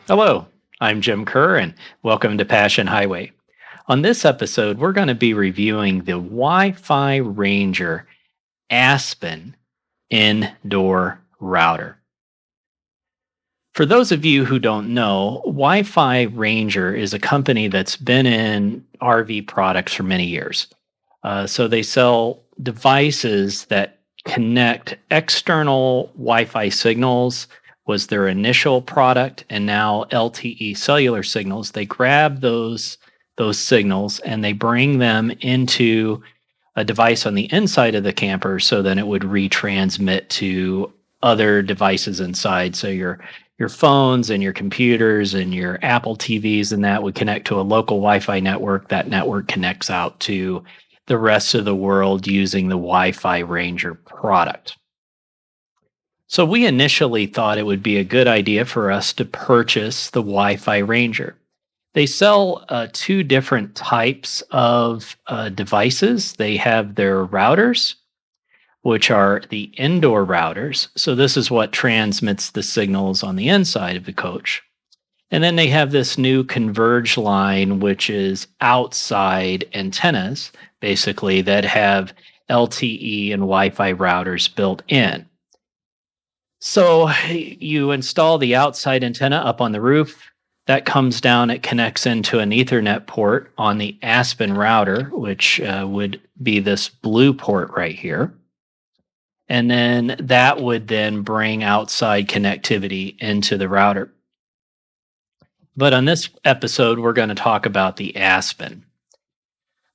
Hello, I'm Jim Kerr, and welcome to Passion Highway. On this episode, we're going to be reviewing the Wi Fi Ranger Aspen indoor router. For those of you who don't know, Wi Fi Ranger is a company that's been in RV products for many years. So they sell devices that connect external Wi-Fi signals was their initial product, and now LTE cellular signals. They grab those signals and they bring them into a device on the inside of the camper, so then it would retransmit to other devices inside. So your phones and your computers and your Apple TVs and that would connect to a local Wi-Fi network. That network connects out to the rest of the world using the Wi Fi Ranger product. So, we initially thought it would be a good idea for us to purchase the Wi Fi Ranger. They sell two different types of devices. They have their routers, which are the indoor routers. So, this is what transmits the signals on the inside of the coach. And then they have this new Converge line, which is outside antennas, basically, that have LTE and Wi Fi routers built in. So you install the outside antenna up on the roof. That comes down, it connects into an Ethernet port on the Aspen router, which would be this blue port right here. And then that would then bring outside connectivity into the router. But on this episode, we're going to talk about the Aspen.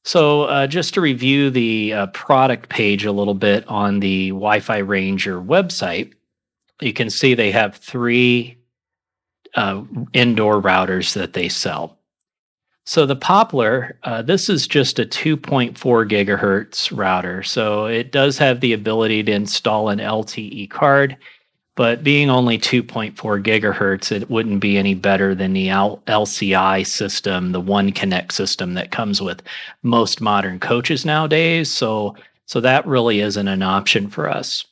So, just to review the product page a little bit on the Wi Fi Ranger website, you can see they have three indoor routers that they sell. So, the Poplar, this is just a 2.4 gigahertz router. So, it does have the ability to install an LTE card. But being only 2.4 gigahertz, it wouldn't be any better than the LCI system, the One Connect system that comes with most modern coaches nowadays. So that really isn't an option for us.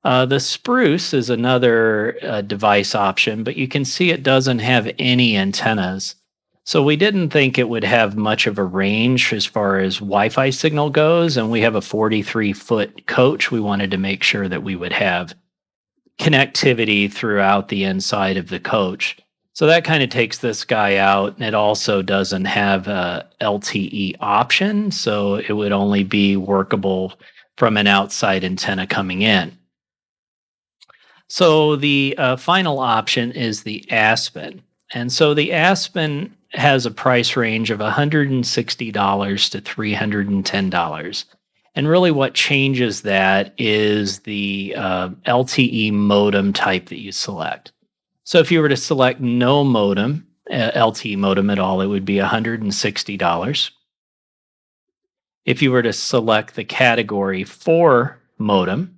The Spruce is another device option, but you can see it doesn't have any antennas. So we didn't think it would have much of a range as far as Wi-Fi signal goes, and we have a 43-foot coach. We wanted to make sure that we would have connectivity throughout the inside of the coach. So that kind of takes this guy out. And it also doesn't have a LTE option, so it would only be workable from an outside antenna coming in. So the final option is the Aspen. And so the Aspen has a price range of $160 to $310. And really, what changes that is the LTE modem type that you select. So, if you were to select no modem, LTE modem at all, it would be $160. If you were to select the category 4 modem,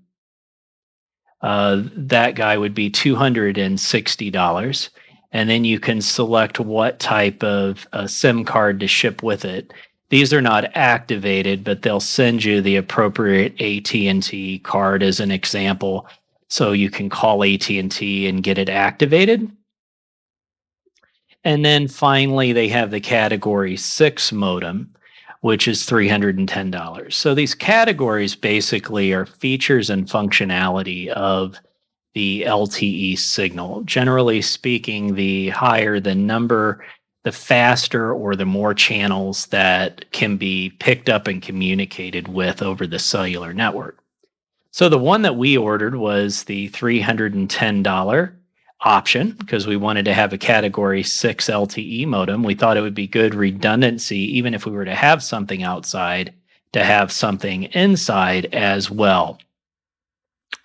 that guy would be $260. And then you can select what type of SIM card to ship with it. These are not activated, but they'll send you the appropriate AT&T card as an example, so you can call AT&T and get it activated. And then finally, they have the category 6 modem, which is $310. So these categories basically are features and functionality of the LTE signal. Generally speaking, the higher the number, the faster or the more channels that can be picked up and communicated with over the cellular network. So the one that we ordered was the $310 option because we wanted to have a category 6 LTE modem. We thought it would be good redundancy, even if we were to have something outside, to have something inside as well.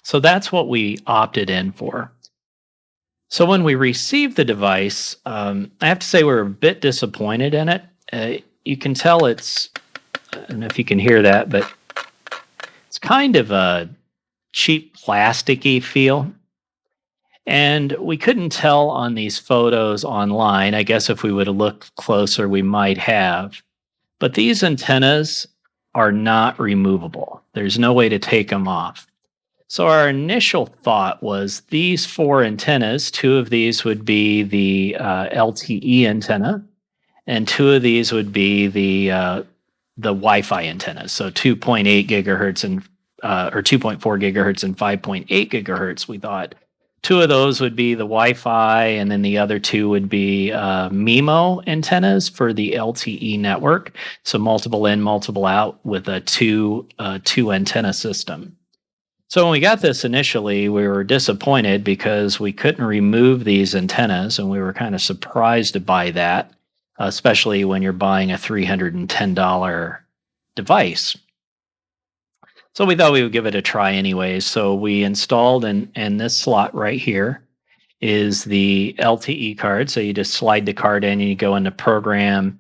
So that's what we opted in for. So when we received the device, I have to say we're a bit disappointed in it. You can tell I don't know if you can hear that, but it's kind of a cheap plasticky feel. And we couldn't tell on these photos online. I guess if we would have looked closer, we might have. But these antennas are not removable. There's no way to take them off. So our initial thought was these four antennas, two of these would be the LTE antenna, and two of these would be the Wi-Fi antennas. So 2.8 gigahertz and or 2.4 gigahertz and 5.8 gigahertz. We thought two of those would be the Wi-Fi, and then the other two would be MIMO antennas for the LTE network. So multiple in, multiple out with a two antenna system. So when we got this initially, we were disappointed because we couldn't remove these antennas, and we were kind of surprised by that, especially when you're buying a $310 device. So we thought we would give it a try anyways. So we installed, and this slot right here is the LTE card. So you just slide the card in and you go into program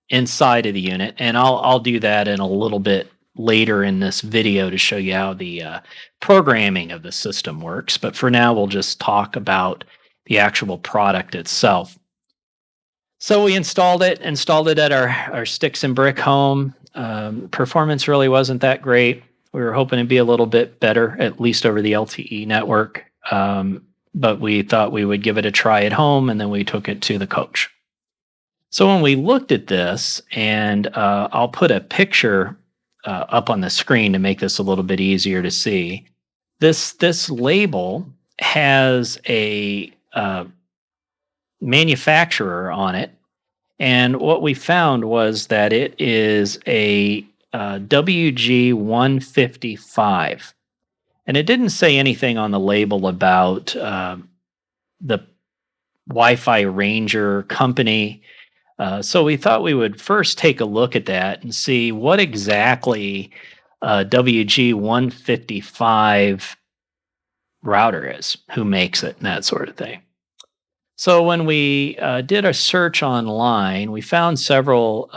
inside of the unit. And I'll do that in a little bit later in this video to show you how the programming of the system works. But for now, we'll just talk about the actual product itself. So we installed it at our Sticks and Brick home. Performance really wasn't that great. We were hoping to be a little bit better, at least over the LTE network. But we thought we would give it a try at home, and then we took it to the coach. So when we looked at this, and I'll put a picture up on the screen to make this a little bit easier to see. This label has a manufacturer on it, and what we found was that it is a WG155, and it didn't say anything on the label about the Wi-Fi Ranger company. So we thought we would first take a look at that and see what exactly WG155 router is, who makes it, and that sort of thing. So when we did a search online, we found several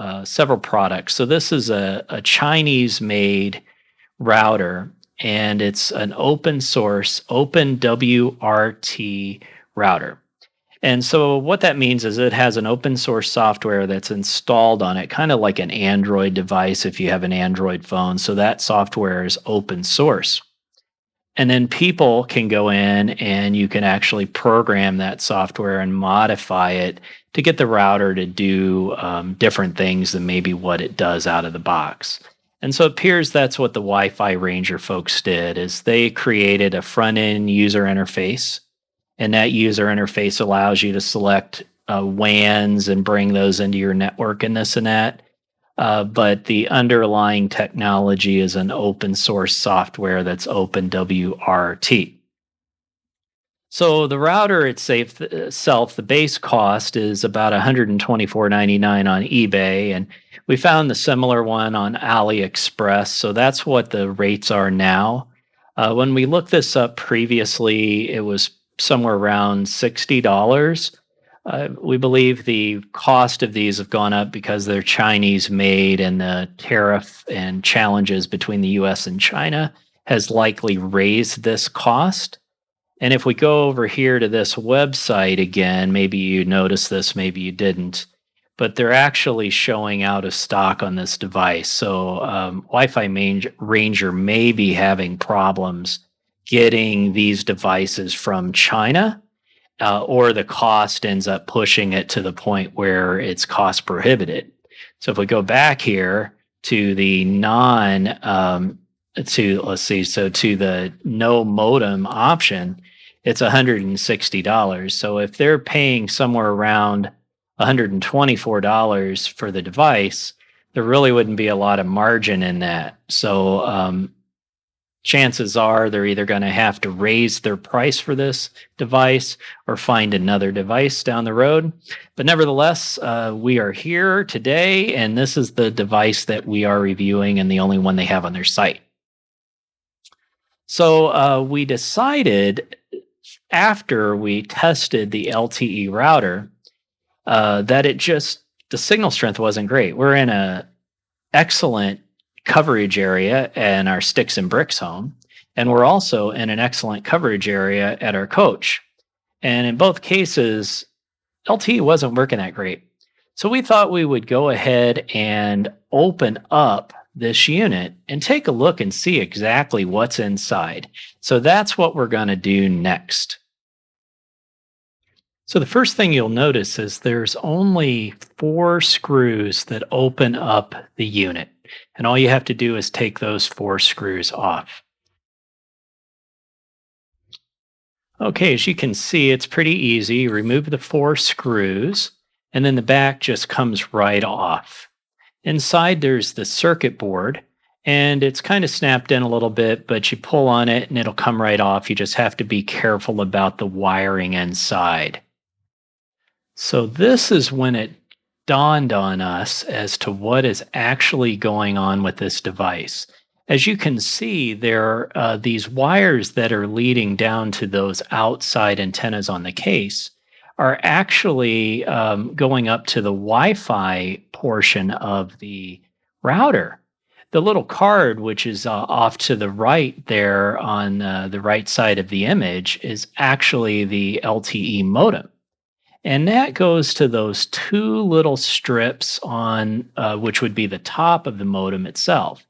products. So this is a Chinese-made router, and it's an open source, OpenWRT router. And so what that means is it has an open source software that's installed on it, kind of like an Android device if you have an Android phone. So that software is open source. And then people can go in and you can actually program that software and modify it to get the router to do different things than maybe what it does out of the box. And so it appears that's what the Wi-Fi Ranger folks did, is they created a front-end user interface. And that user interface allows you to select WANs and bring those into your network and this and that. But the underlying technology is an open source software that's OpenWRT. So the router itself, the base cost is about $124.99 on eBay, and we found the similar one on AliExpress. So that's what the rates are now. When we looked this up previously, it was somewhere around $60. We believe the cost of these have gone up because they're Chinese made, and the tariff and challenges between the US and China has likely raised this cost. And if we go over here to this website again, maybe you noticed this, maybe you didn't, but they're actually showing out of stock on this device. So Wi-Fi Ranger may be having problems getting these devices from China, or the cost ends up pushing it to the point where it's cost prohibited. So if we go back here to the to the no modem option, it's $160. So if they're paying somewhere around $124 for the device, there really wouldn't be a lot of margin in that. So chances are they're either going to have to raise their price for this device or find another device down the road. But nevertheless, we are here today, and this is the device that we are reviewing and the only one they have on their site. So we decided, after we tested the LTE router, that the signal strength wasn't great. We're in an excellent coverage area in our Sticks and Bricks home, and we're also in an excellent coverage area at our coach. And in both cases, LTE wasn't working that great. So we thought we would go ahead and open up this unit and take a look and see exactly what's inside. So that's what we're going to do next. So the first thing you'll notice is there's only 4 screws that open up the unit. And all you have to do is take those 4 screws off. Okay, as you can see, it's pretty easy. You remove the 4 screws, and then the back just comes right off. Inside, there's the circuit board, and it's kind of snapped in a little bit, but you pull on it and it'll come right off. You just have to be careful about the wiring inside. So this is when it dawned on us as to what is actually going on with this device. As you can see, there are these wires that are leading down to those outside antennas on the case are actually going up to the Wi-Fi portion of the router. The little card, which is off to the right there on the right side of the image, is actually the LTE modem. And that goes to those 2 little strips on, which would be the top of the modem itself.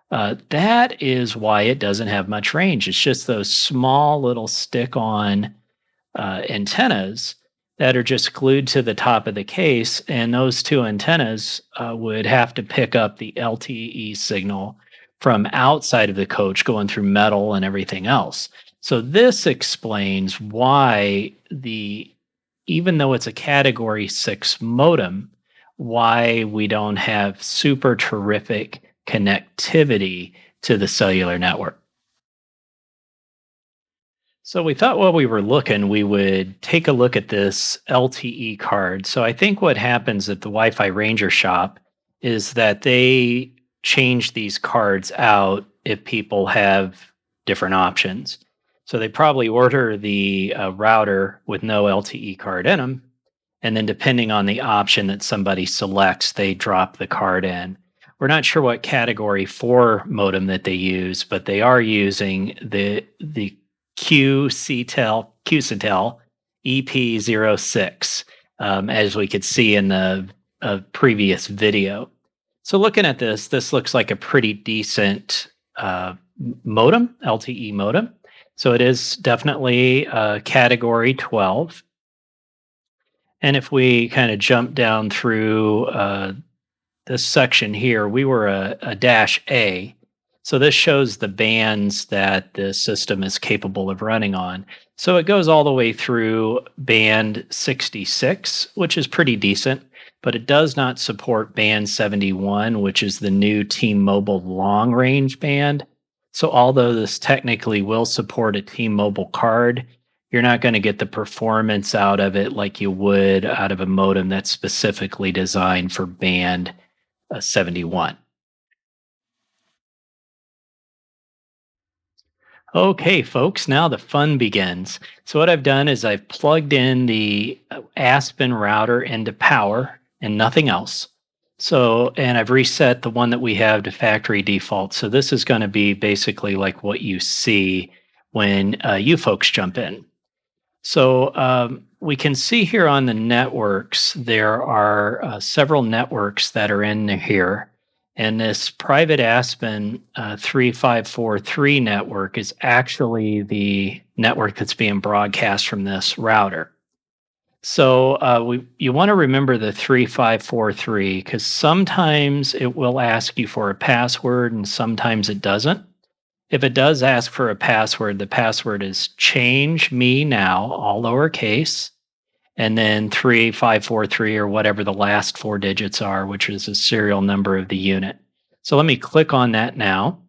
That is why it doesn't have much range. It's just those small little stick-on antennas that are just glued to the top of the case, and those 2 antennas would have to pick up the LTE signal from outside of the coach going through metal and everything else. So this explains why even though it's a Category 6 modem, why we don't have super terrific connectivity to the cellular network. So we thought while we were looking, we would take a look at this LTE card. So I think what happens at the Wi-Fi Ranger shop is that they change these cards out if people have different options. So they probably order the router with no LTE card in them, and then depending on the option that somebody selects, they drop the card in. We're not sure what Category 4 modem that they use, but they are using the QCell EP06, as we could see in the previous video. So looking at this looks like a pretty decent modem, LTE modem. So it is definitely Category 12. And if we kind of jump down through this section here, we were a dash A. So this shows the bands that the system is capable of running on. So it goes all the way through band 66, which is pretty decent, but it does not support band 71, which is the new T-Mobile long range band. So although this technically will support a T-Mobile card, you're not going to get the performance out of it like you would out of a modem that's specifically designed for band 71. Okay, folks, now the fun begins. So what I've done is I've plugged in the Aspen router into power and nothing else. So, and I've reset the one that we have to factory default. So this is going to be basically like what you see when you folks jump in. So we can see here on the networks, there are several networks that are in here. And this private Aspen 3543 network is actually the network that's being broadcast from this router. So you want to remember the 3543 because sometimes it will ask you for a password and sometimes it doesn't. If it does ask for a password, the password is change me now, all lowercase, and then 3543 or whatever the last 4 digits are, which is the serial number of the unit. So let me click on that now.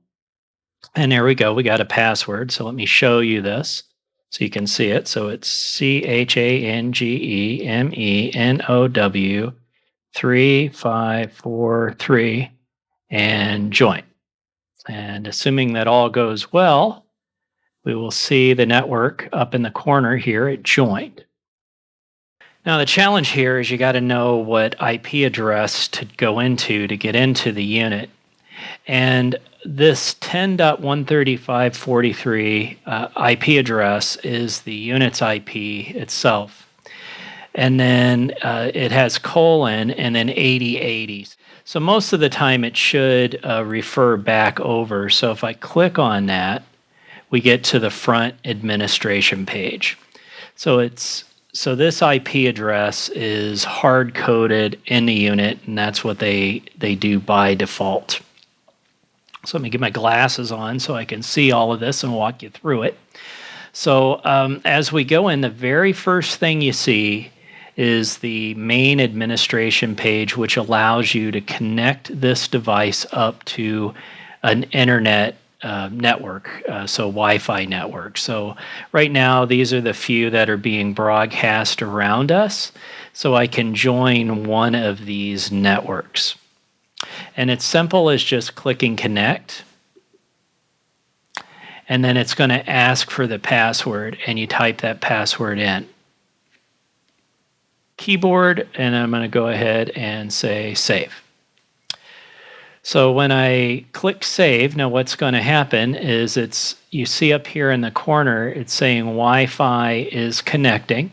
And there we go. We got a password. So let me show you this so you can see it. So it's CHANGEMENOW 3543 and join. And assuming that all goes well, we will see the network up in the corner here at joined. Now the challenge here is you got to know what IP address to go into to get into the unit. And this 10.135.43 IP address is the unit's IP itself. And then it has colon and then 8080s. So most of the time it should refer back over. So if I click on that, we get to the front administration page. So this IP address is hard coded in the unit, and that's what they do by default. So let me get my glasses on so I can see all of this and walk you through it. So as we go in, the very first thing you see is the main administration page, which allows you to connect this device up to an internet network, so Wi-Fi network. So right now, these are the few that are being broadcast around us. So I can join one of these networks. And it's simple as just clicking connect. And then it's going to ask for the password, and you type that password in. Keyboard, and I'm going to go ahead and say save. So when I click save, now what's going to happen is you see up here in the corner, it's saying Wi-Fi is connecting,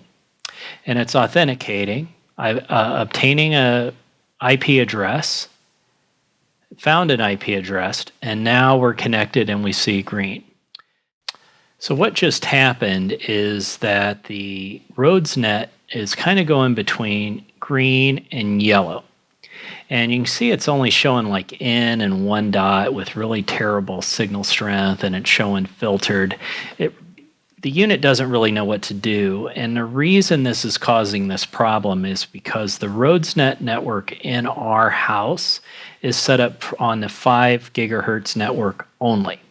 and it's authenticating. I'm obtaining a IP address, found an IP address, and now we're connected and we see green. So what just happened is that the Rhodes.net is kind of going between green and yellow. And you can see it's only showing like in and one dot with really terrible signal strength, and it's showing filtered. The unit doesn't really know what to do. And the reason this is causing this problem is because the Rhodes.net network in our house is set up on the 5 gigahertz network only.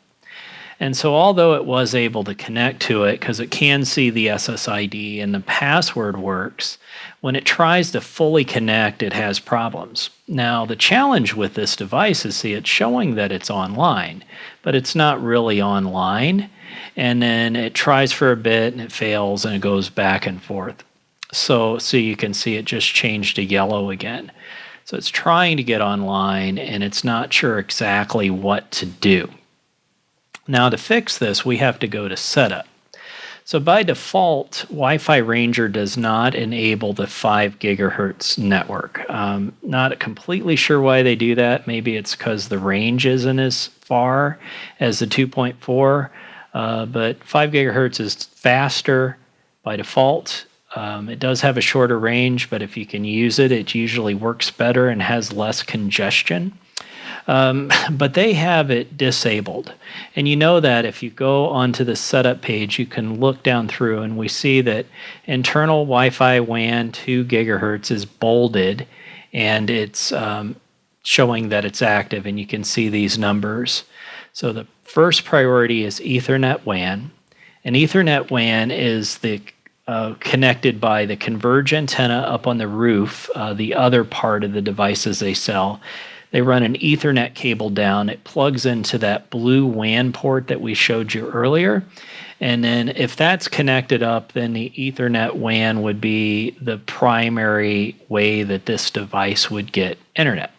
And so although it was able to connect to it because it can see the SSID and the password works, when it tries to fully connect, it has problems. Now, the challenge with this device is, see, it's showing that it's online, but it's not really online. And then it tries for a bit and it fails and it goes back and forth. So you can see it just changed to yellow again. So it's trying to get online and it's not sure exactly what to do. Now to fix this, we have to go to setup. So by default, Wi-Fi Ranger does not enable the 5 gigahertz network. Not completely sure why they do that. Maybe it's because the range isn't as far as the 2.4, but 5 gigahertz is faster by default. It does have a shorter range, but if you can use it, it usually works better and has less congestion. But they have it disabled. And you know that if you go onto the setup page, you can look down through and we see that internal Wi-Fi WAN 2 gigahertz is bolded and it's showing that it's active, and you can see these numbers. So the first priority is Ethernet WAN. And Ethernet WAN is the connected by the converge antenna up on the roof, the other part of the devices they sell. They run an Ethernet cable down. It plugs into that blue WAN port that we showed you earlier. And then if that's connected up, then the Ethernet WAN would be the primary way that this device would get internet.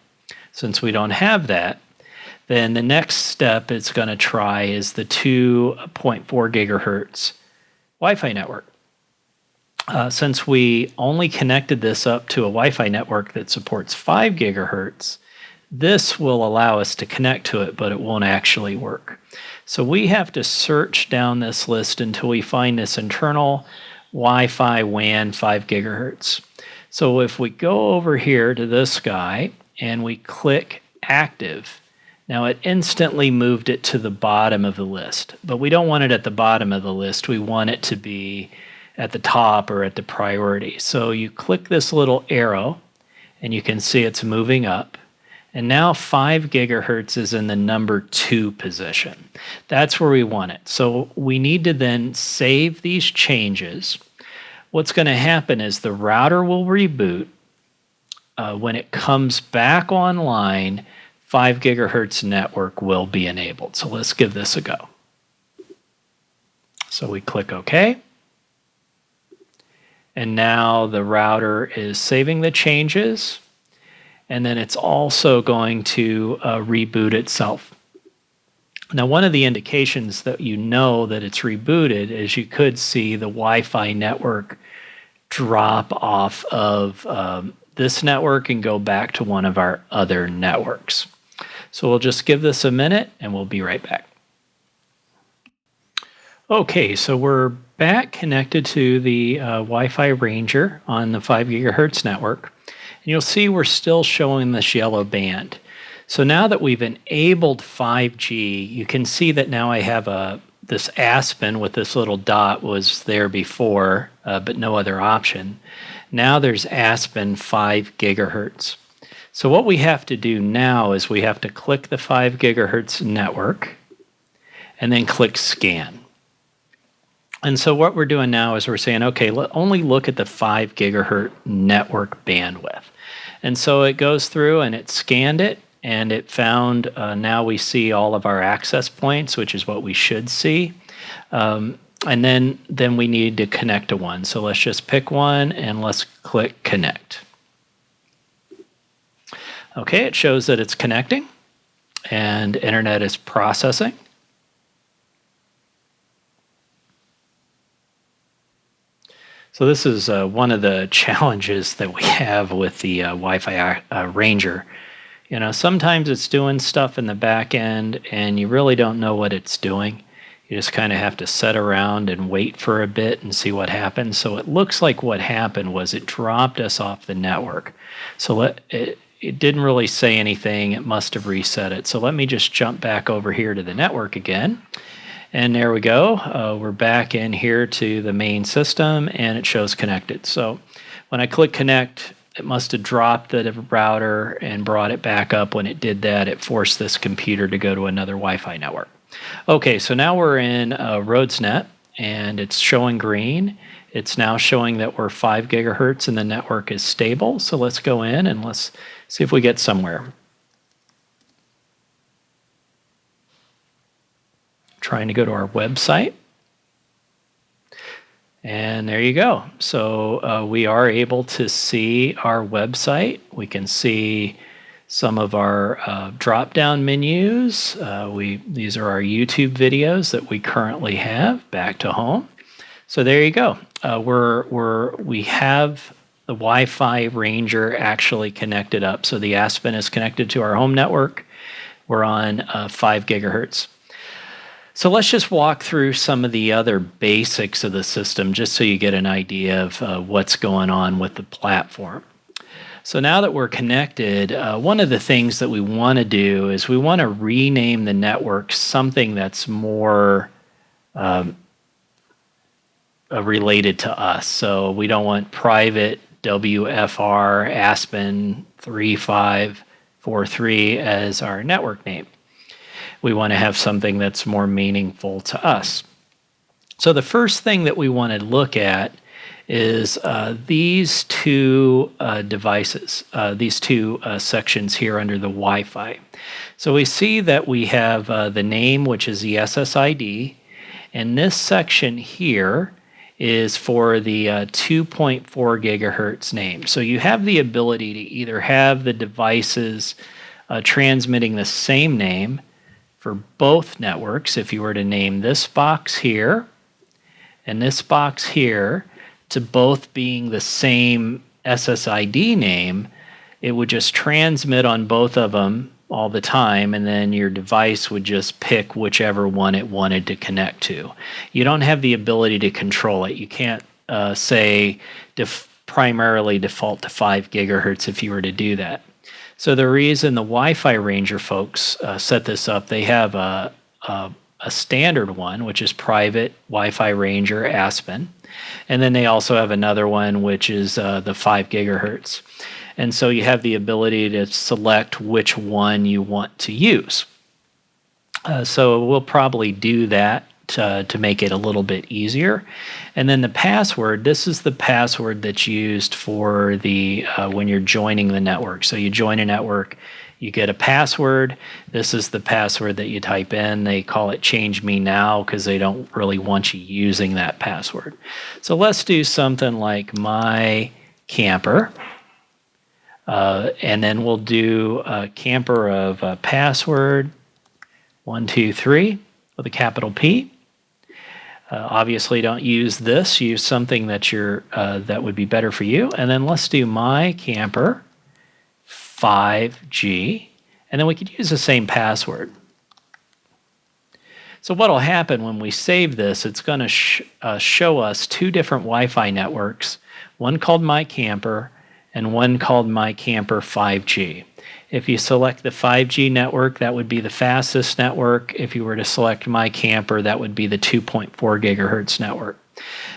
Since we don't have that, then the next step it's going to try is the 2.4 gigahertz Wi-Fi network. Since we only connected this up to a Wi-Fi network that supports 5 gigahertz, this will allow us to connect to it, but it won't actually work. So we have to search down this list until we find this internal Wi-Fi WAN 5 gigahertz. So if we go over here to this guy and we click active, now it instantly moved it to the bottom of the list, but we don't want it at the bottom of the list. We want it to be at the top or at the priority. So you click this little arrow and you can see it's moving up. And now 5 gigahertz is in the number 2 position. That's where we want it. So we need to then save these changes. What's going to happen is the router will reboot. When it comes back online, 5 gigahertz network will be enabled. So let's give this a go. So we click OK. And now the router is saving the changes. And then it's also going to reboot itself. Now, one of the indications that you know that it's rebooted is you could see the Wi-Fi network drop off of this network and go back to one of our other networks. So we'll just give this a minute and we'll be right back. Okay, so we're back connected to the Wi-Fi Ranger on the 5 gigahertz network. And you'll see we're still showing this yellow band. So now that we've enabled 5G, you can see that now I have this Aspen with this little dot was there before, but no other option. Now there's Aspen 5 gigahertz. So what we have to do now is we have to click the 5 gigahertz network and then click scan. And so what we're doing now is we're saying, okay, only look at the 5 gigahertz network bandwidth. And so it goes through and it scanned it and it found, now we see all of our access points, which is what we should see. And then we need to connect to one. So let's just pick one and let's click connect. Okay, it shows that it's connecting and internet is processing. So this is one of the challenges that we have with the Wi-Fi Ranger. You know, sometimes it's doing stuff in the back end and you really don't know what it's doing. You just kind of have to sit around and wait for a bit and see what happens. So it looks like what happened was it dropped us off the network. So it didn't really say anything. It must have reset it. So let me just jump back over here to the network again. And there we go. We're back in here to the main system and it shows connected. So when I click connect, it must have dropped the router and brought it back up. When it did that, it forced this computer to go to another Wi-Fi network. Okay, so now we're in Rhodes.Net and it's showing green. It's now showing that we're 5 gigahertz and the network is stable. So let's go in and let's see if we get somewhere. Trying to go to our website. And there you go. So we are able to see our website. We can see some of our drop-down menus. These are our YouTube videos that we currently have. Back to home. So there you go. We have the Wi-Fi Ranger actually connected up. So the Aspen is connected to our home network. We're on 5 gigahertz. So let's just walk through some of the other basics of the system just so you get an idea of what's going on with the platform. So now that we're connected, one of the things that we want to do is we want to rename the network something that's more related to us. So we don't want private WFR Aspen 3543 as our network name. We want to have something that's more meaningful to us. So the first thing that we want to look at is these two devices, these two sections here under the Wi-Fi. So we see that we have the name, which is the SSID, and this section here is for the 2.4 gigahertz name. So you have the ability to either have the devices transmitting the same name for both networks. If you were to name this box here and this box here to both being the same SSID name, it would just transmit on both of them all the time, and then your device would just pick whichever one it wanted to connect to. You don't have the ability to control it. You can't say primarily default to 5 gigahertz if you were to do that. So the reason the Wi-Fi Ranger folks set this up, they have a standard one, which is private Wi-Fi Ranger Aspen. And then they also have another one, which is the 5 gigahertz. And so you have the ability to select which one you want to use. So we'll probably do that to make it a little bit easier. And then the password, this is the password that's used for the when you're joining the network. So you join a network, you get a password. This is the password that you type in. They call it Change Me Now because they don't really want you using that password. So let's do something like My Camper. And then we'll do a camper of password 123 with a capital P. Obviously, don't use this. Use something that would be better for you. And then let's do my camper 5G, and then we could use the same password. So what will happen when we save this, it's going to show us two different Wi-Fi networks, one called My Camper and one called My Camper 5G. If you select the 5G network, that would be the fastest network. If you were to select My Camper, that would be the 2.4 gigahertz network.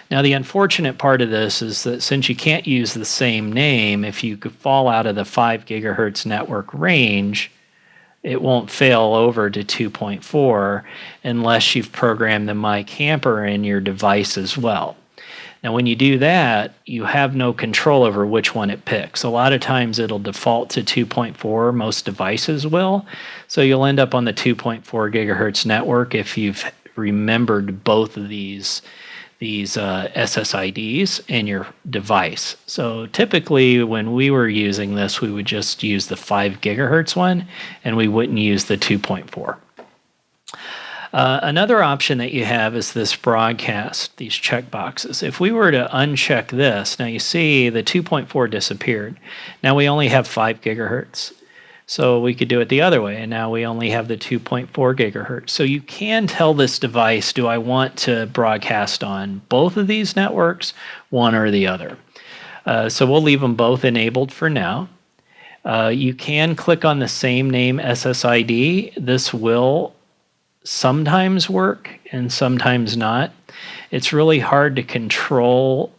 Now, the unfortunate part of this is that since you can't use the same name, if you could fall out of the 5 gigahertz network range, it won't fail over to 2.4 unless you've programmed the My Camper in your device as well. Now, when you do that, you have no control over which one it picks. A lot of times it'll default to 2.4, most devices will. So you'll end up on the 2.4 gigahertz network if you've remembered both of these SSIDs in your device. So typically when we were using this, we would just use the 5 gigahertz one and we wouldn't use the 2.4. Another option that you have is this broadcast, these checkboxes. If we were to uncheck this, now you see the 2.4 disappeared. Now we only have 5 gigahertz. So we could do it the other way, and now we only have the 2.4 gigahertz. So you can tell this device, do I want to broadcast on both of these networks, one or the other? So we'll leave them both enabled for now. You can click on the same name SSID. This will sometimes work and sometimes not. It's really hard to control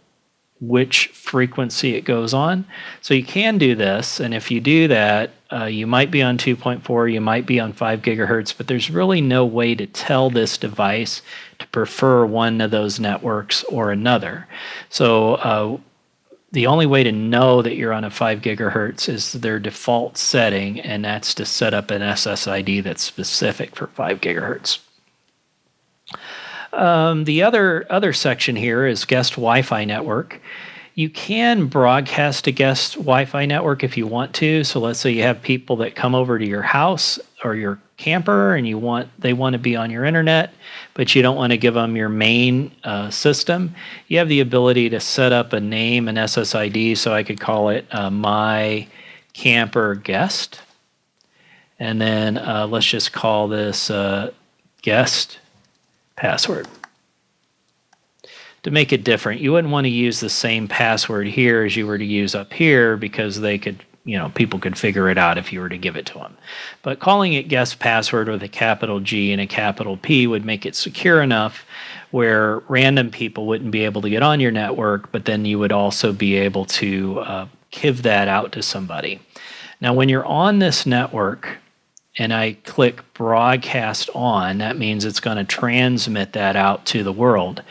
which frequency it goes on. So you can do this, and if you do that, you might be on 2.4, you might be on 5 gigahertz, but there's really no way to tell this device to prefer one of those networks or another. So the only way to know that you're on a 5 gigahertz is their default setting, and that's to set up an SSID that's specific for 5 gigahertz. The other section here is guest Wi-Fi network. You can broadcast a guest Wi-Fi network if you want to. So let's say you have people that come over to your house or your camper and they want to be on your internet, but you don't want to give them your main system. You have the ability to set up a name and SSID. So I could call it My Camper Guest. And then let's just call this guest password. To make it different, you wouldn't want to use the same password here as you were to use up here because people could figure it out if you were to give it to them. But calling it guest password with a capital G and a capital P would make it secure enough where random people wouldn't be able to get on your network, but then you would also be able to give that out to somebody. Now, when you're on this network, and I click broadcast on, that means it's going to transmit that out to the world.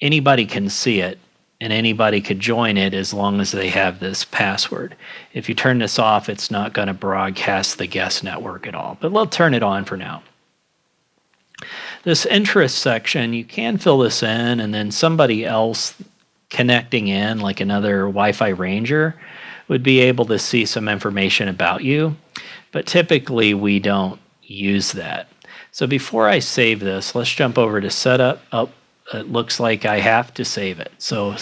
Anybody can see it and anybody could join it as long as they have this password. If you turn this off, it's not going to broadcast the guest network at all, but we'll turn it on for now. This interest section, you can fill this in and then somebody else connecting in, like another Wi-Fi ranger, would be able to see some information about you. But typically we don't use that. So before I save this, let's jump over to setup. Oh, it looks like I have to save it. So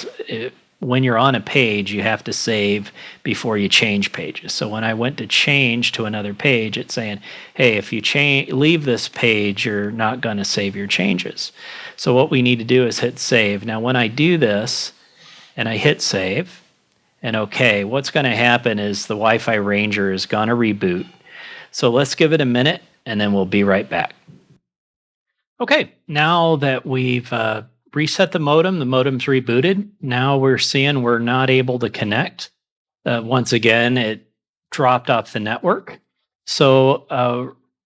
when you're on a page, you have to save before you change pages. So when I went to change to another page, it's saying, hey, if you leave this page, you're not going to save your changes. So what we need to do is hit save. Now when I do this and I hit save and OK, what's going to happen is the Wi-Fi Ranger is going to reboot. So let's give it a minute and then we'll be right back. Okay, now that we've reset the modem's rebooted. Now we're seeing we're not able to connect. Once again, it dropped off the network. So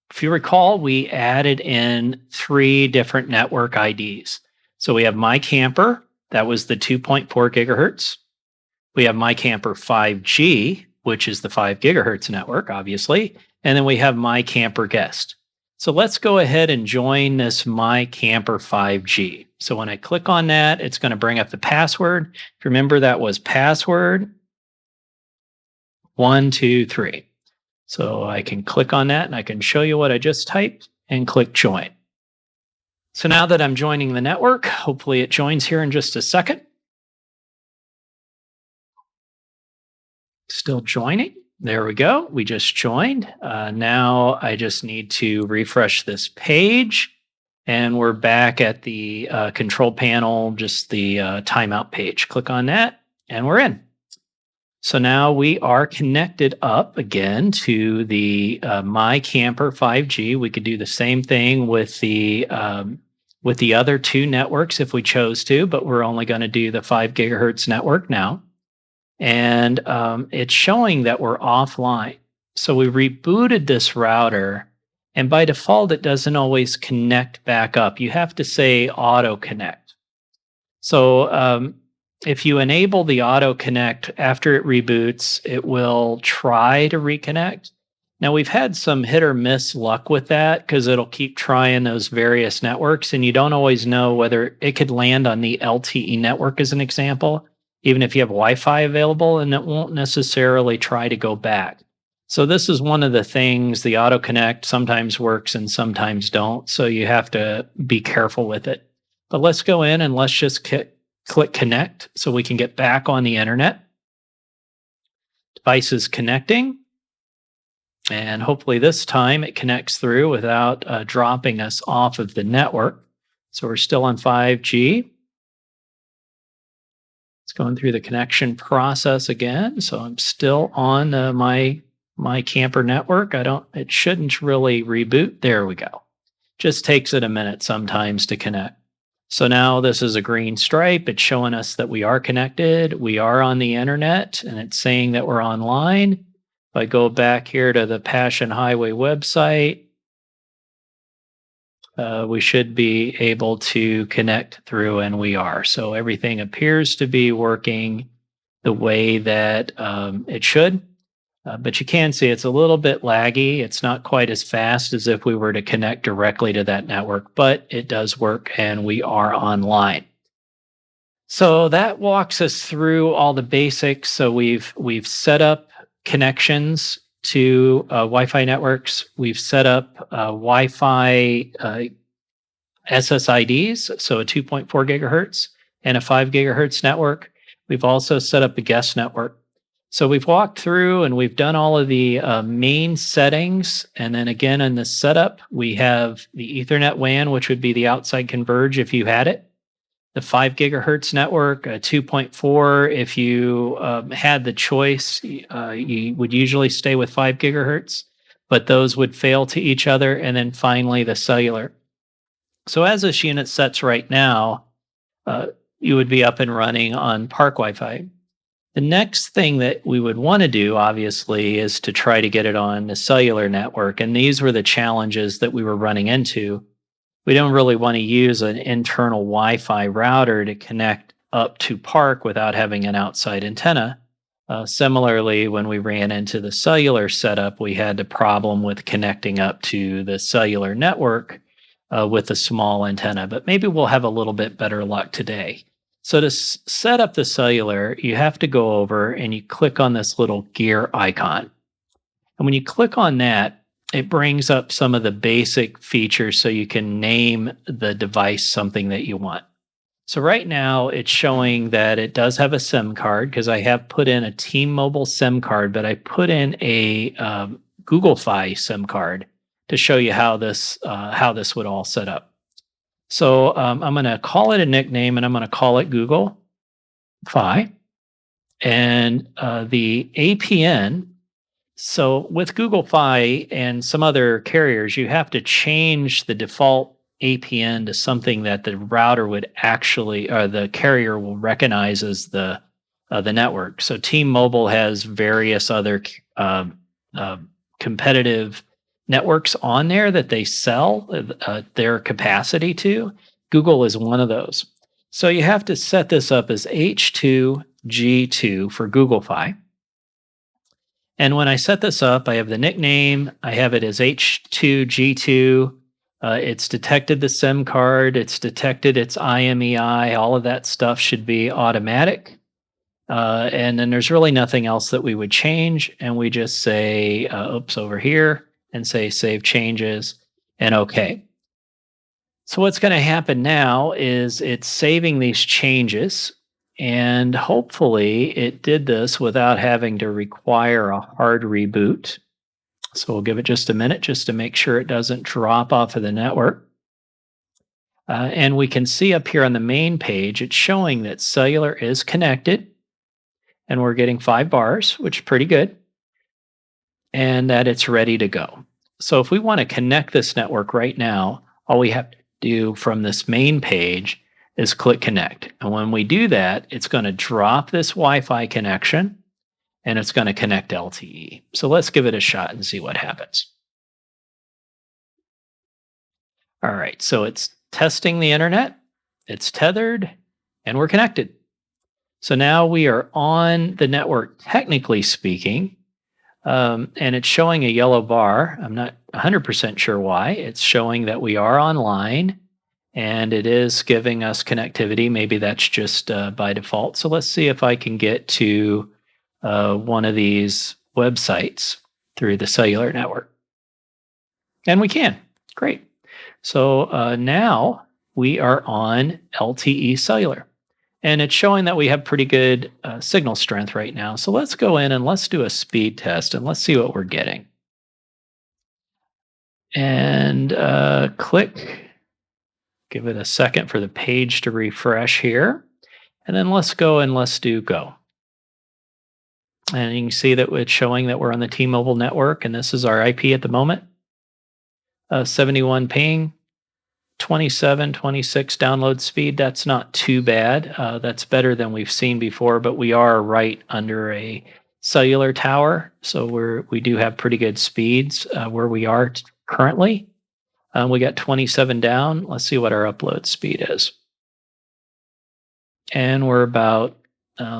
if you recall, we added in 3 different network IDs. So we have My Camper, that was the 2.4 gigahertz. We have My Camper 5G, which is the 5 gigahertz network, obviously. And then we have My Camper Guest. So let's go ahead and join this My Camper 5G. So when I click on that, it's going to bring up the password. If you remember, that was password 123. So I can click on that and I can show you what I just typed and click join. So now that I'm joining the network, hopefully it joins here in just a second. Still joining. There we go. We just joined. Now I just need to refresh this page. And we're back at the control panel, just the timeout page. Click on that, and we're in. So now we are connected up again to the My Camper 5G. We could do the same thing with the other two networks if we chose to, but we're only going to do the 5 gigahertz network now. And it's showing that we're offline. So we rebooted this router, and by default, it doesn't always connect back up. You have to say auto connect. So if you enable the auto connect after it reboots, it will try to reconnect. Now, we've had some hit or miss luck with that because it'll keep trying those various networks, and you don't always know whether it could land on the LTE network, as an example, even if you have Wi-Fi available, and it won't necessarily try to go back. So this is one of the things, the auto connect sometimes works and sometimes don't, so you have to be careful with it. But let's go in and let's just click connect so we can get back on the internet. Device is connecting. And hopefully this time it connects through without dropping us off of the network. So we're still on 5G. It's going through the connection process again. So I'm still on my camper network. It shouldn't really reboot. There we go. Just takes it a minute sometimes to connect. So now this is a green stripe. It's showing us that we are connected. We are on the internet, and it's saying that we're online. If I go back here to the Passion Highway website, we should be able to connect through, and we are. So everything appears to be working the way that it should. But you can see it's a little bit laggy. It's not quite as fast as if we were to connect directly to that network, but it does work, and we are online. So that walks us through all the basics. So we've set up connections to Wi-Fi networks. We've set up Wi-Fi SSIDs, so a 2.4 gigahertz and a 5 gigahertz network. We've also set up a guest network. So we've walked through and we've done all of the main settings. And then again, in the setup, we have the Ethernet WAN, which would be the outside converge if you had it. The 5 gigahertz network, a 2.4. If you had the choice, you would usually stay with 5 gigahertz, but those would fail to each other. And then finally, the cellular. So as this unit sets right now, you would be up and running on Park Wi-Fi. The next thing that we would want to do, obviously, is to try to get it on the cellular network. And these were the challenges that we were running into. We don't really want to use an internal Wi-Fi router to connect up to Park without having an outside antenna. Similarly, when we ran into the cellular setup, we had the problem with connecting up to the cellular network with a small antenna. But maybe we'll have a little bit better luck today. So to set up the cellular, you have to go over and you click on this little gear icon. And when you click on that, it brings up some of the basic features so you can name the device something that you want. So right now it's showing that it does have a SIM card because I have put in a T-Mobile SIM card, but I put in a Google Fi SIM card to show you how this would all set up. So I'm going to call it a nickname, and I'm going to call it Google Fi. And the APN, so with Google Fi and some other carriers, you have to change the default APN to something that the router would actually, or the carrier will recognize as the network. So T-Mobile has various other competitive networks on there that they sell their capacity to. Google is one of those. So you have to set this up as H2G2 for Google Fi. And when I set this up, I have the nickname. I have it as H2G2. It's detected the SIM card. It's detected its IMEI. All of that stuff should be automatic. And then there's really nothing else that we would change. And we just say, over here, and say save changes and OK. So what's going to happen now is it's saving these changes, and hopefully it did this without having to require a hard reboot. So we'll give it just a minute just to make sure it doesn't drop off of the network. And we can see up here on the main page, it's showing that cellular is connected, and we're getting 5 bars, which is pretty good, and that it's ready to go. So if we want to connect this network right now, all we have to do from this main page is click connect. And when we do that, it's going to drop this Wi-Fi connection and it's going to connect LTE. So let's give it a shot and see what happens. All right, so it's testing the internet, it's tethered, and we're connected. So now we are on the network, technically speaking, and it's showing a yellow bar. I'm not 100% sure why. It's showing that we are online and it is giving us connectivity. Maybe that's just by default. So let's see if I can get to one of these websites through the cellular network. And we can. Great. So now we are on LTE cellular. And it's showing that we have pretty good signal strength right now. So let's go in and let's do a speed test and let's see what we're getting. And click. Give it a second for the page to refresh here. And then let's go and let's do go. And you can see that it's showing that we're on the T-Mobile network, and this is our IP at the moment. 71 ping, 27, 26 download speed. That's not too bad. That's better than we've seen before, but we are right under a cellular tower, so we do have pretty good speeds where we are currently. We got 27 down. Let's see what our upload speed is. And we're about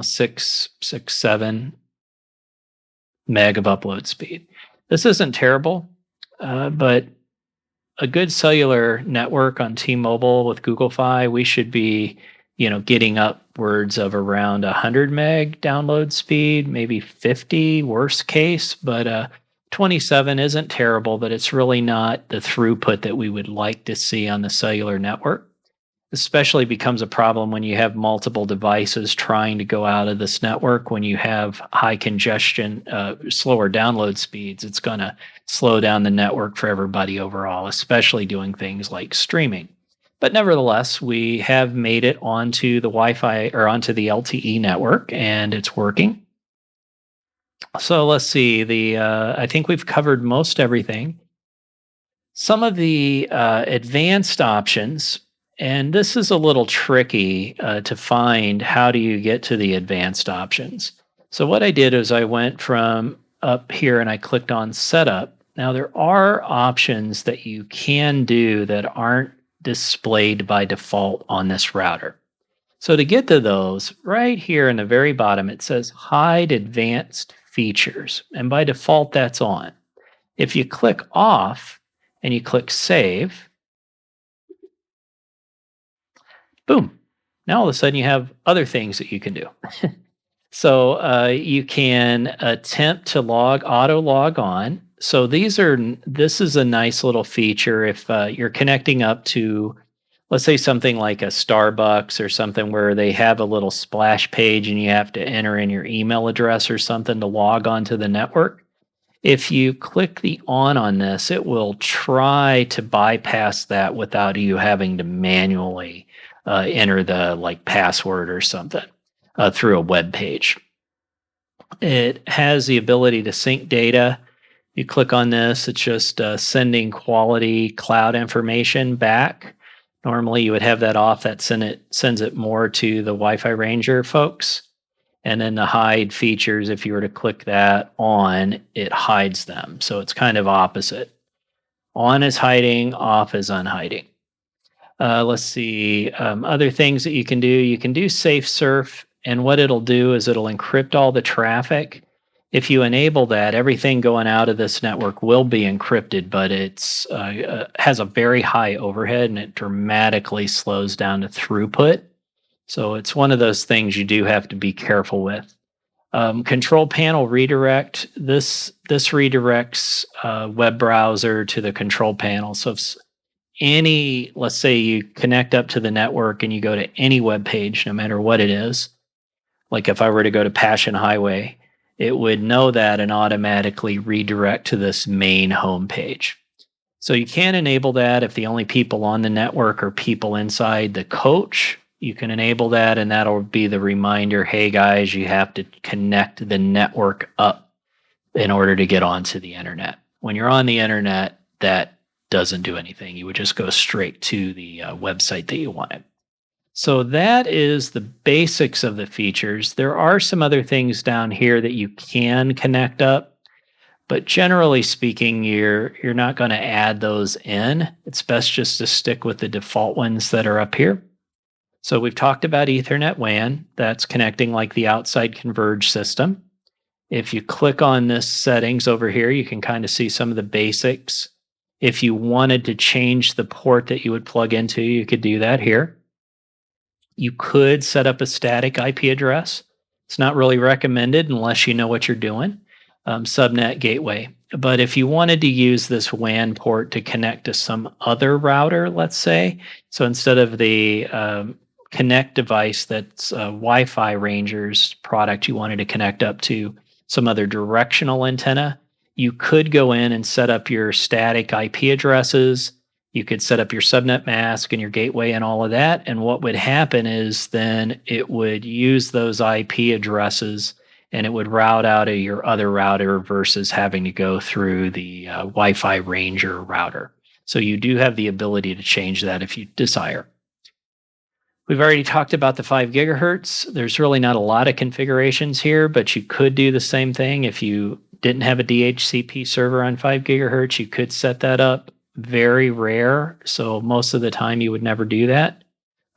7 meg of upload speed. This isn't terrible, but a good cellular network on T-Mobile with Google Fi, we should be, getting upwards of around 100 meg download speed, maybe 50 worst case, but 27 isn't terrible, but it's really not the throughput that we would like to see on the cellular network. Especially becomes a problem when you have multiple devices trying to go out of this network. When you have high congestion, slower download speeds, it's going to slow down the network for everybody overall, especially doing things like streaming. But nevertheless, we have made it onto the Wi-Fi or onto the LTE network, and it's working. So let's see. I think we've covered most everything. Some of the advanced options. And this is a little tricky to find. How do you get to the advanced options? So what I did is I went from up here and I clicked on setup. Now there are options that you can do that aren't displayed by default on this router. So to get to those, right here in the very bottom, it says hide advanced features. And by default, that's on. If you click off and you click save, boom. Now all of a sudden you have other things that you can do. So you can attempt to auto log on. So this is a nice little feature if you're connecting up to, let's say something like a Starbucks or something where they have a little splash page and you have to enter in your email address or something to log onto the network. If you click the on this, it will try to bypass that without you having to manually enter the password or something through a web page. It has the ability to sync data. You click on this, it's just sending quality cloud information back. Normally you would have that off. That sends it more to the Wi-Fi Ranger folks. And then the hide features, if you were to click that on, it hides them. So it's kind of opposite. On is hiding, off is unhiding. Let's see, other things that you can do. You can do safe surf, and what it'll do is it'll encrypt all the traffic. If you enable that, everything going out of this network will be encrypted, but it's has a very high overhead and it dramatically slows down the throughput. So it's one of those things you do have to be careful with. Control panel redirect. This redirects web browser to the control panel. So if let's say you connect up to the network and you go to any web page, no matter what it is, like if I were to go to Passion Highway, it would know that and automatically redirect to this main homepage. So you can enable that if the only people on the network are people inside the coach. You can enable that, and that'll be the reminder, hey guys, you have to connect the network up in order to get onto the internet. When you're on the internet, that doesn't do anything. You would just go straight to the website that you wanted. So that is the basics of the features. There are some other things down here that you can connect up, but generally speaking, you're not going to add those in. It's best just to stick with the default ones that are up here. So we've talked about Ethernet WAN. That's connecting like the outside converged system. If you click on this settings over here, you can kind of see some of the basics. If you wanted to change the port that you would plug into, you could do that here. You could set up a static IP address. It's not really recommended unless you know what you're doing. Subnet gateway. But if you wanted to use this WAN port to connect to some other router, let's say, so instead of the Connect device that's Wi-Fi Ranger's product, you wanted to connect up to some other directional antenna, you could go in and set up your static IP addresses. You could set up your subnet mask and your gateway and all of that. And what would happen is then it would use those IP addresses and it would route out of your other router versus having to go through the Wi-Fi Ranger router. So you do have the ability to change that if you desire. We've already talked about the 5 gigahertz. There's really not a lot of configurations here, but you could do the same thing. If you didn't have a DHCP server on 5 gigahertz, you could set that up. Very rare, so most of the time you would never do that.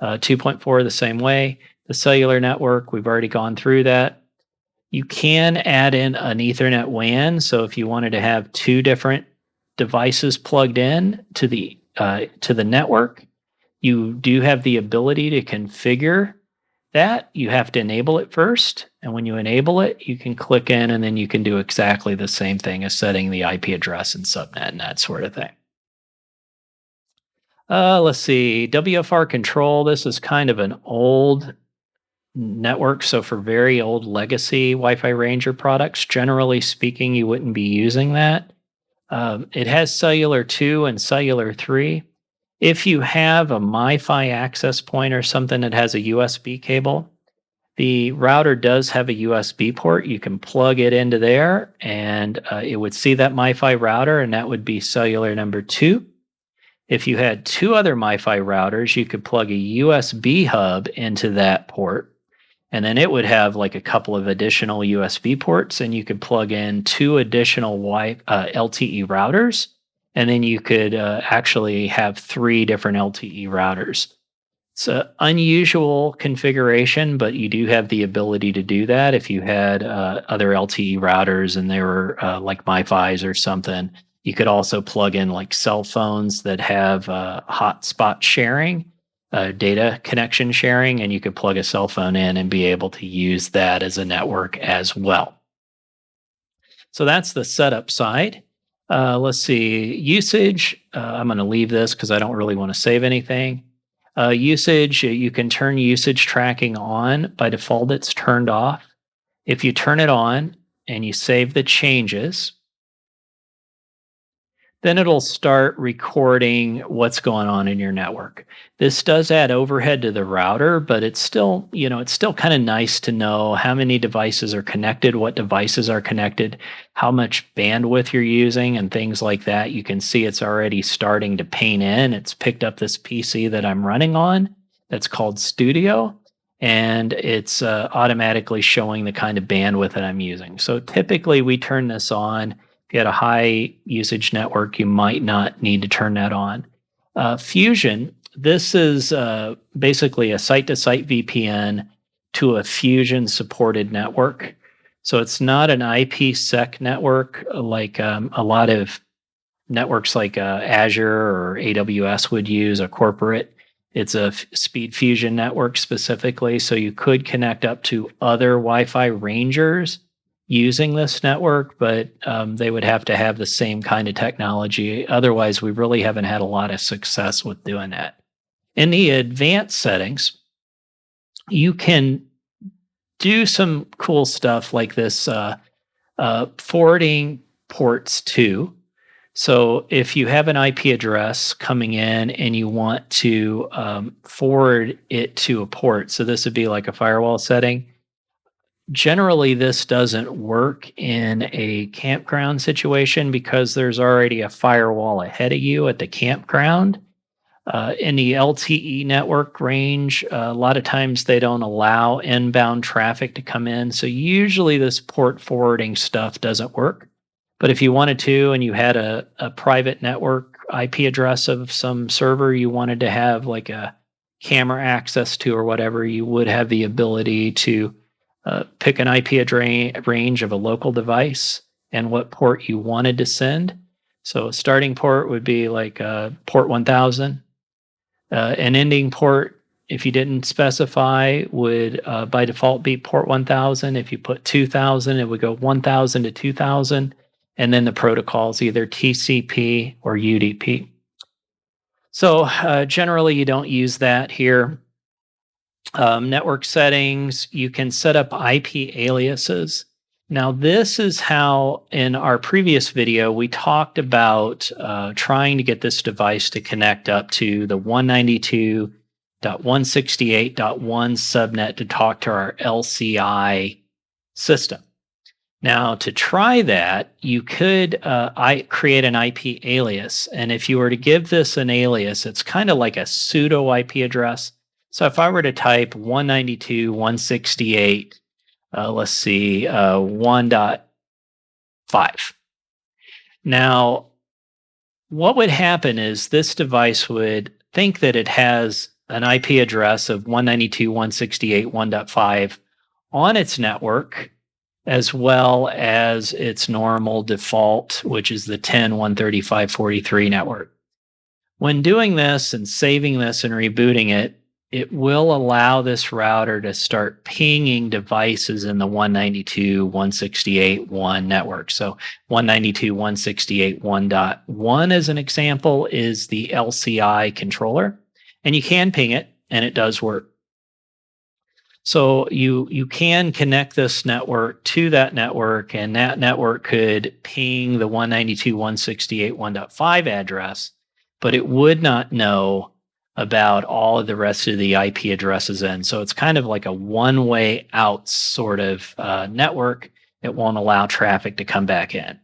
2.4 the same way. The cellular network, we've already gone through that. You can add in an Ethernet WAN, so if you wanted to have 2 different devices plugged in to the network, you do have the ability to configure that. You have to enable it first, and when you enable it, you can click in and then you can do exactly the same thing as setting the IP address and subnet and that sort of thing. Let's see, WFR control. This is kind of an old network. So for very old legacy Wi-Fi Ranger products, generally speaking, you wouldn't be using that. It has Cellular 2 and Cellular 3. If you have a MiFi access point or something that has a USB cable, the router does have a USB port. You can plug it into there and it would see that MiFi router, and that would be cellular number 2. If you had 2 other MiFi routers, you could plug a USB hub into that port, and then it would have like a couple of additional USB ports, and you could plug in 2 additional LTE routers, and then you could actually have 3 different LTE routers. It's an unusual configuration, but you do have the ability to do that if you had other LTE routers and they were like MiFis or something. You could also plug in like cell phones that have hotspot sharing, data connection sharing, and you could plug a cell phone in and be able to use that as a network as well. So that's the setup side. Let's see, usage. I'm going to leave this because I don't really want to save anything. Usage, you can turn usage tracking on. By default, it's turned off. If you turn it on and you save the changes, then it'll start recording what's going on in your network. This does add overhead to the router, but it's still, it's still kind of nice to know how many devices are connected, what devices are connected, how much bandwidth you're using, and things like that. You can see it's already starting to paint in. It's picked up this PC that I'm running on that's called Studio, and it's automatically showing the kind of bandwidth that I'm using. So typically we turn this on. If you had a high usage network, you might not need to turn that on. Fusion, this is basically a site-to-site VPN to a Fusion supported network. So it's not an IPsec network like a lot of networks like Azure or AWS would use, a corporate. It's a SpeedFusion network specifically. So you could connect up to other Wi-Fi Rangers using this network, but they would have to have the same kind of technology. Otherwise, we really haven't had a lot of success with doing that. In the advanced settings, you can do some cool stuff like this forwarding ports to. So if you have an IP address coming in and you want to forward it to a port, so this would be like a firewall setting. Generally, this doesn't work in a campground situation because there's already a firewall ahead of you at the campground. In the LTE network range, a lot of times they don't allow inbound traffic to come in. So usually this port forwarding stuff doesn't work. But if you wanted to and you had a private network IP address of some server you wanted to have like a camera access to or whatever, you would have the ability to pick an IP range of a local device and what port you wanted to send. So a starting port would be like port 1000. An ending port, if you didn't specify, would by default be port 1000. If you put 2000, it would go 1000 to 2000. And then the protocol is either TCP or UDP. So generally, you don't use that here. Network settings, you can set up IP aliases. Now, this is how, in our previous video, we talked about trying to get this device to connect up to the 192.168.1 subnet to talk to our LCI system. Now, to try that, you could create an IP alias. And if you were to give this an alias, it's kind of like a pseudo IP address. So if I were to type 192.168, let's see, 1.5. Now, what would happen is this device would think that it has an IP address of 192.168.1.5 on its network, as well as its normal default, which is the 10.135.43 network. When doing this and saving this and rebooting it, it will allow this router to start pinging devices in the 192.168.1 network. So 192.168.1.1 as an example is the LCI controller, and you can ping it and it does work. So you can connect this network to that network, and that network could ping the 192.168.1.5 address, but it would not know about all of the rest of the IP addresses in. So it's kind of like a one-way out sort of network. It won't allow traffic to come back in.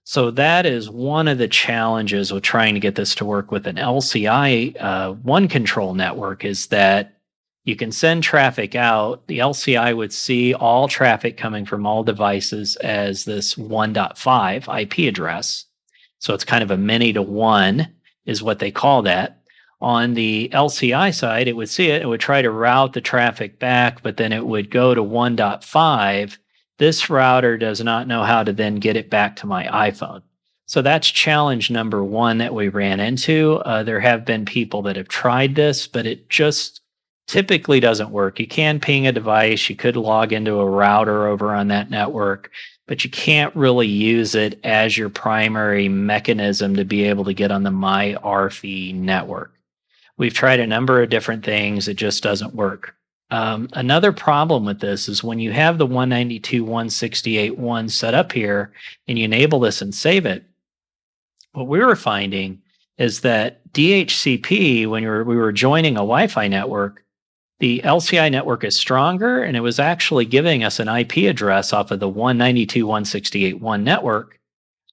So that is one of the challenges with trying to get this to work with an LCI one control network, is that you can send traffic out. The LCI would see all traffic coming from all devices as this 1.5 IP address. So it's kind of a many to one is what they call that. On the LCI side, it would see it, it would try to route the traffic back, but then it would go to 1.5. This router does not know how to then get it back to my iPhone. So that's challenge number one that we ran into. There have been people that have tried this, but it just typically doesn't work. You can ping a device, you could log into a router over on that network, but you can't really use it as your primary mechanism to be able to get on the MyRFE network. We've tried a number of different things. It just doesn't work. Another problem with this is when you have the 192.168.1 set up here and you enable this and save it, what we were finding is that DHCP, when we were joining a Wi-Fi network, the LCI network is stronger, and it was actually giving us an IP address off of the 192.168.1 network,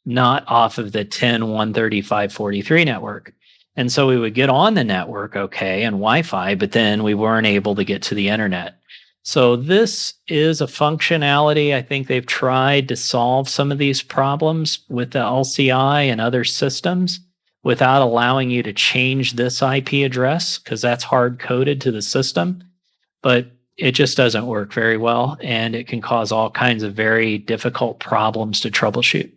not off of the 10.135.43 network. And so we would get on the network, okay, and Wi-Fi, but then we weren't able to get to the internet. So this is a functionality. I think they've tried to solve some of these problems with the LCI and other systems without allowing you to change this IP address, because that's hard-coded to the system. But it just doesn't work very well, and it can cause all kinds of very difficult problems to troubleshoot.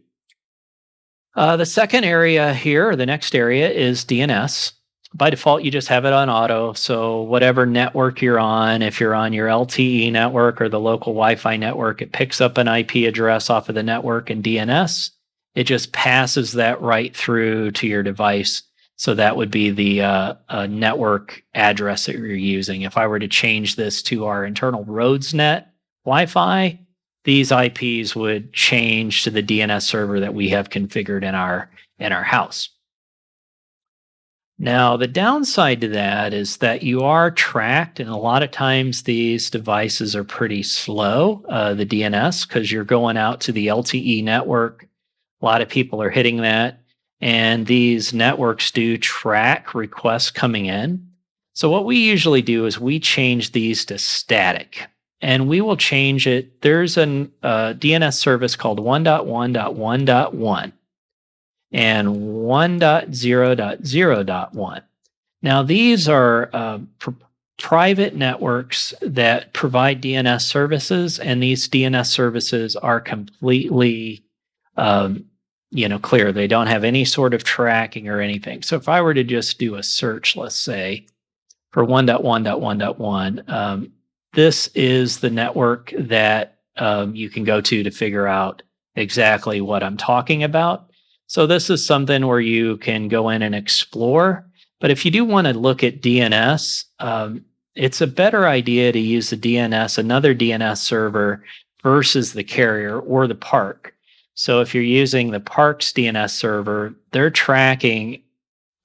The second area here, or the next area, is DNS. By default, you just have it on auto. So whatever network you're on, if you're on your LTE network or the local Wi-Fi network, it picks up an IP address off of the network and DNS. It just passes that right through to your device. So that would be the network address that you're using. If I were to change this to our internal RoadsNet Wi-Fi, these IPs would change to the DNS server that we have configured in our house. Now, the downside to that is that you are tracked, and a lot of times these devices are pretty slow, the DNS, because you're going out to the LTE network. A lot of people are hitting that, and these networks do track requests coming in. So, what we usually do is we change these to static, and we will change it. There's a DNS service called 1.1.1.1 and 1.0.0.1. Now, these are private networks that provide DNS services, and these DNS services are completely, clear. They don't have any sort of tracking or anything. So, if I were to just do a search, let's say for 1.1.1.1, this is the network that you can go to figure out exactly what I'm talking about. So this is something where you can go in and explore. But if you do want to look at DNS, it's a better idea to use the DNS, another DNS server versus the carrier or the park. So if you're using the park's DNS server, they're tracking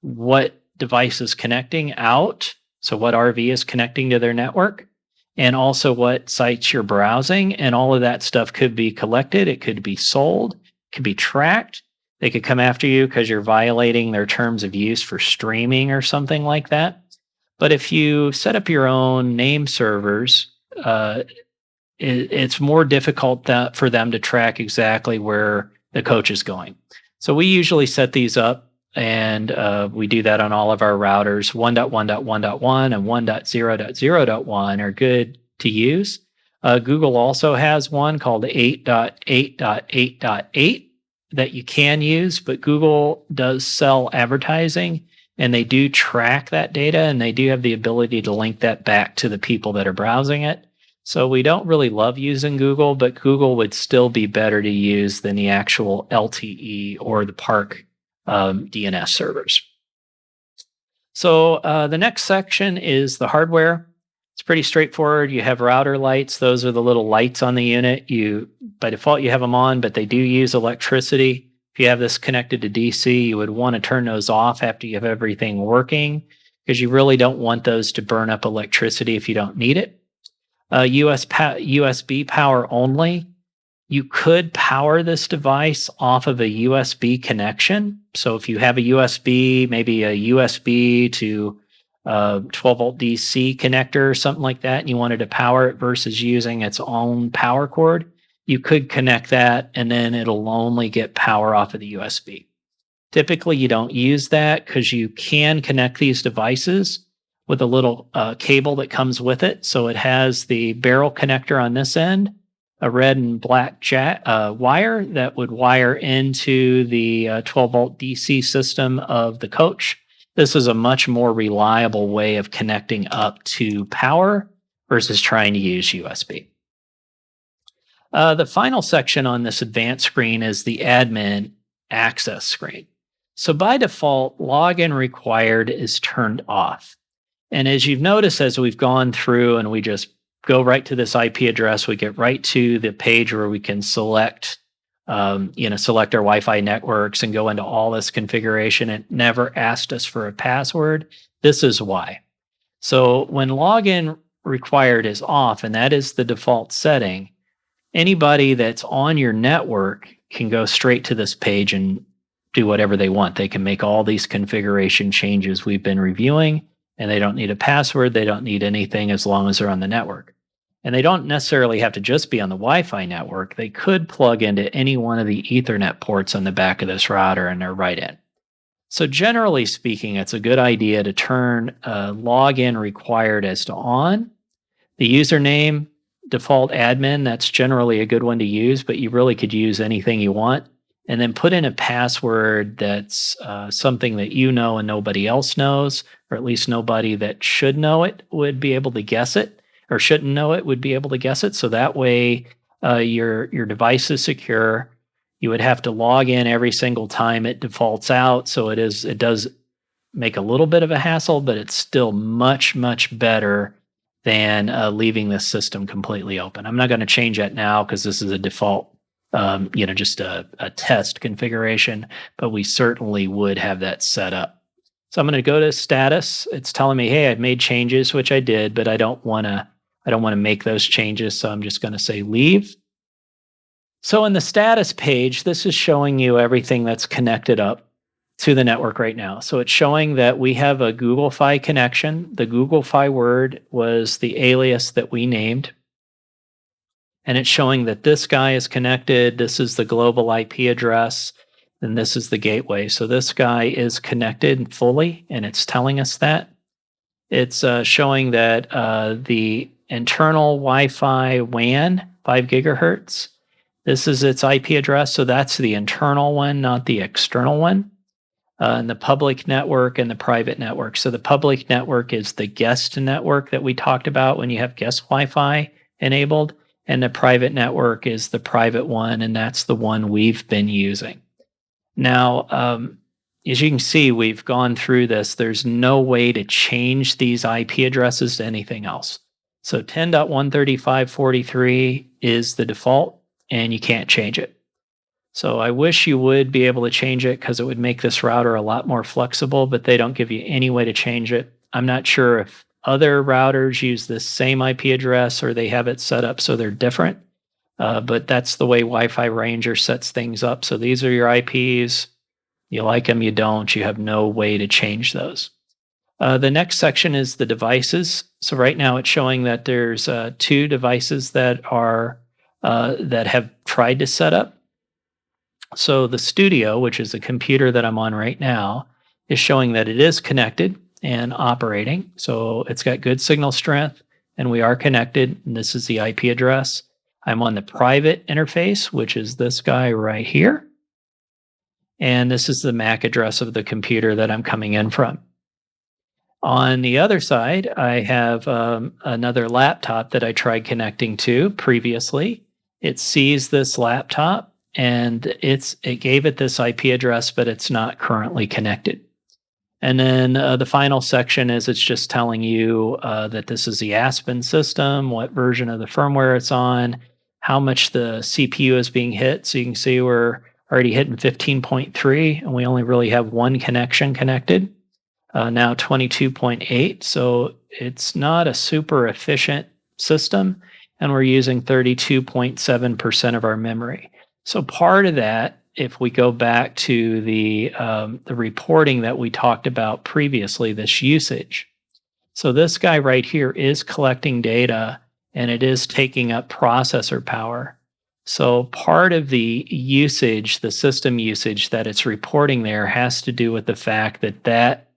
what device is connecting out. So what RV is connecting to their network, and also what sites you're browsing. And all of that stuff could be collected. It could be sold, it could be tracked. They could come after you because you're violating their terms of use for streaming or something like that. But if you set up your own name servers, it's more difficult for them to track exactly where the coach is going. So we usually set these up, and we do that on all of our routers. 1.1.1.1 and 1.0.0.1 are good to use. Google also has one called 8.8.8.8 that you can use, but Google does sell advertising, and they do track that data, and they do have the ability to link that back to the people that are browsing it. So we don't really love using Google, but Google would still be better to use than the actual LTE or the park DNS servers. So the next section is the hardware. It's pretty straightforward. You have router lights. Those are the little lights on the unit. By default, you have them on, but they do use electricity. If you have this connected to DC, you would want to turn those off after you have everything working, because you really don't want those to burn up electricity if you don't need it. USB power only. You could power this device off of a USB connection. So if you have a USB, maybe a USB to 12-volt DC connector or something like that, and you wanted to power it versus using its own power cord, you could connect that, and then it'll only get power off of the USB. Typically, you don't use that because you can connect these devices with a little cable that comes with it. So it has the barrel connector on this end, a red and black wire that would wire into the 12-volt DC system of the coach. This is a much more reliable way of connecting up to power versus trying to use USB. The final section on this advanced screen is the admin access screen. So by default, login required is turned off. And as you've noticed, as we've gone through and we just go right to this IP address, we get right to the page where we can select our Wi-Fi networks and go into all this configuration. It never asked us for a password. This is why. So when login required is off, and that is the default setting, anybody that's on your network can go straight to this page and do whatever they want. They can make all these configuration changes we've been reviewing, and they don't need a password. They don't need anything as long as they're on the network. And they don't necessarily have to just be on the Wi-Fi network. They could plug into any one of the Ethernet ports on the back of this router, and they're right in. So generally speaking, it's a good idea to turn login required as to on. The username, default admin, that's generally a good one to use, but you really could use anything you want. and then put in a password that's something that you know and nobody else knows, or at least nobody that should know it would be able to guess it, or shouldn't know it would be able to guess it. So that way, your device is secure. You would have to log in every single time it defaults out. So it does make a little bit of a hassle, but it's still much better than leaving this system completely open. I'm not going to change that now because this is a default, just a test configuration, but we certainly would have that set up. So I'm going to go to status. It's telling me, hey, I've made changes, which I did, but I don't want to make those changes. So I'm just going to say leave. So in the status page, this is showing you everything that's connected up to the network right now. So it's showing that we have a Google Fi connection. The Google Fi word was the alias that we named. And it's showing that this guy is connected. This is the global IP address. And this is the gateway. So this guy is connected fully, and it's telling us that. It's showing that the internal Wi-Fi WAN, 5 gigahertz, this is its IP address. So that's the internal one, not the external one. And the public network and the private network. So the public network is the guest network that we talked about when you have guest Wi-Fi enabled. And the private network is the private one, and that's the one we've been using. Now, as you can see, we've gone through this. There's no way to change these IP addresses to anything else. So 10.135.43 is the default, and you can't change it. So I wish you would be able to change it because it would make this router a lot more flexible, but they don't give you any way to change it. I'm not sure if other routers use the same IP address or they have it set up so they're different. But that's the way Wi-Fi Ranger sets things up. So these are your IPs. You like them, you don't. You have no way to change those. The next section is the devices. So right now it's showing that there's 2 devices that are that have tried to set up. So the Studio, which is the computer that I'm on right now, is showing that it is connected and operating. So it's got good signal strength, and we are connected. And this is the IP address. I'm on the private interface, which is this guy right here. And this is the MAC address of the computer that I'm coming in from. On the other side, I have another laptop that I tried connecting to previously. It sees this laptop, and it gave it this IP address, but it's not currently connected. And then the final section is it's just telling you that this is the Aspen system, what version of the firmware it's on, how much the CPU is being hit. So you can see we're already hitting 15.3, and we only really have one connection connected. Now 22.8, so it's not a super efficient system, and we're using 32.7% of our memory. So part of that, if we go back to the reporting that we talked about previously, this usage. So this guy right here is collecting data, and it is taking up processor power. So part of the usage, the system usage that it's reporting there has to do with the fact that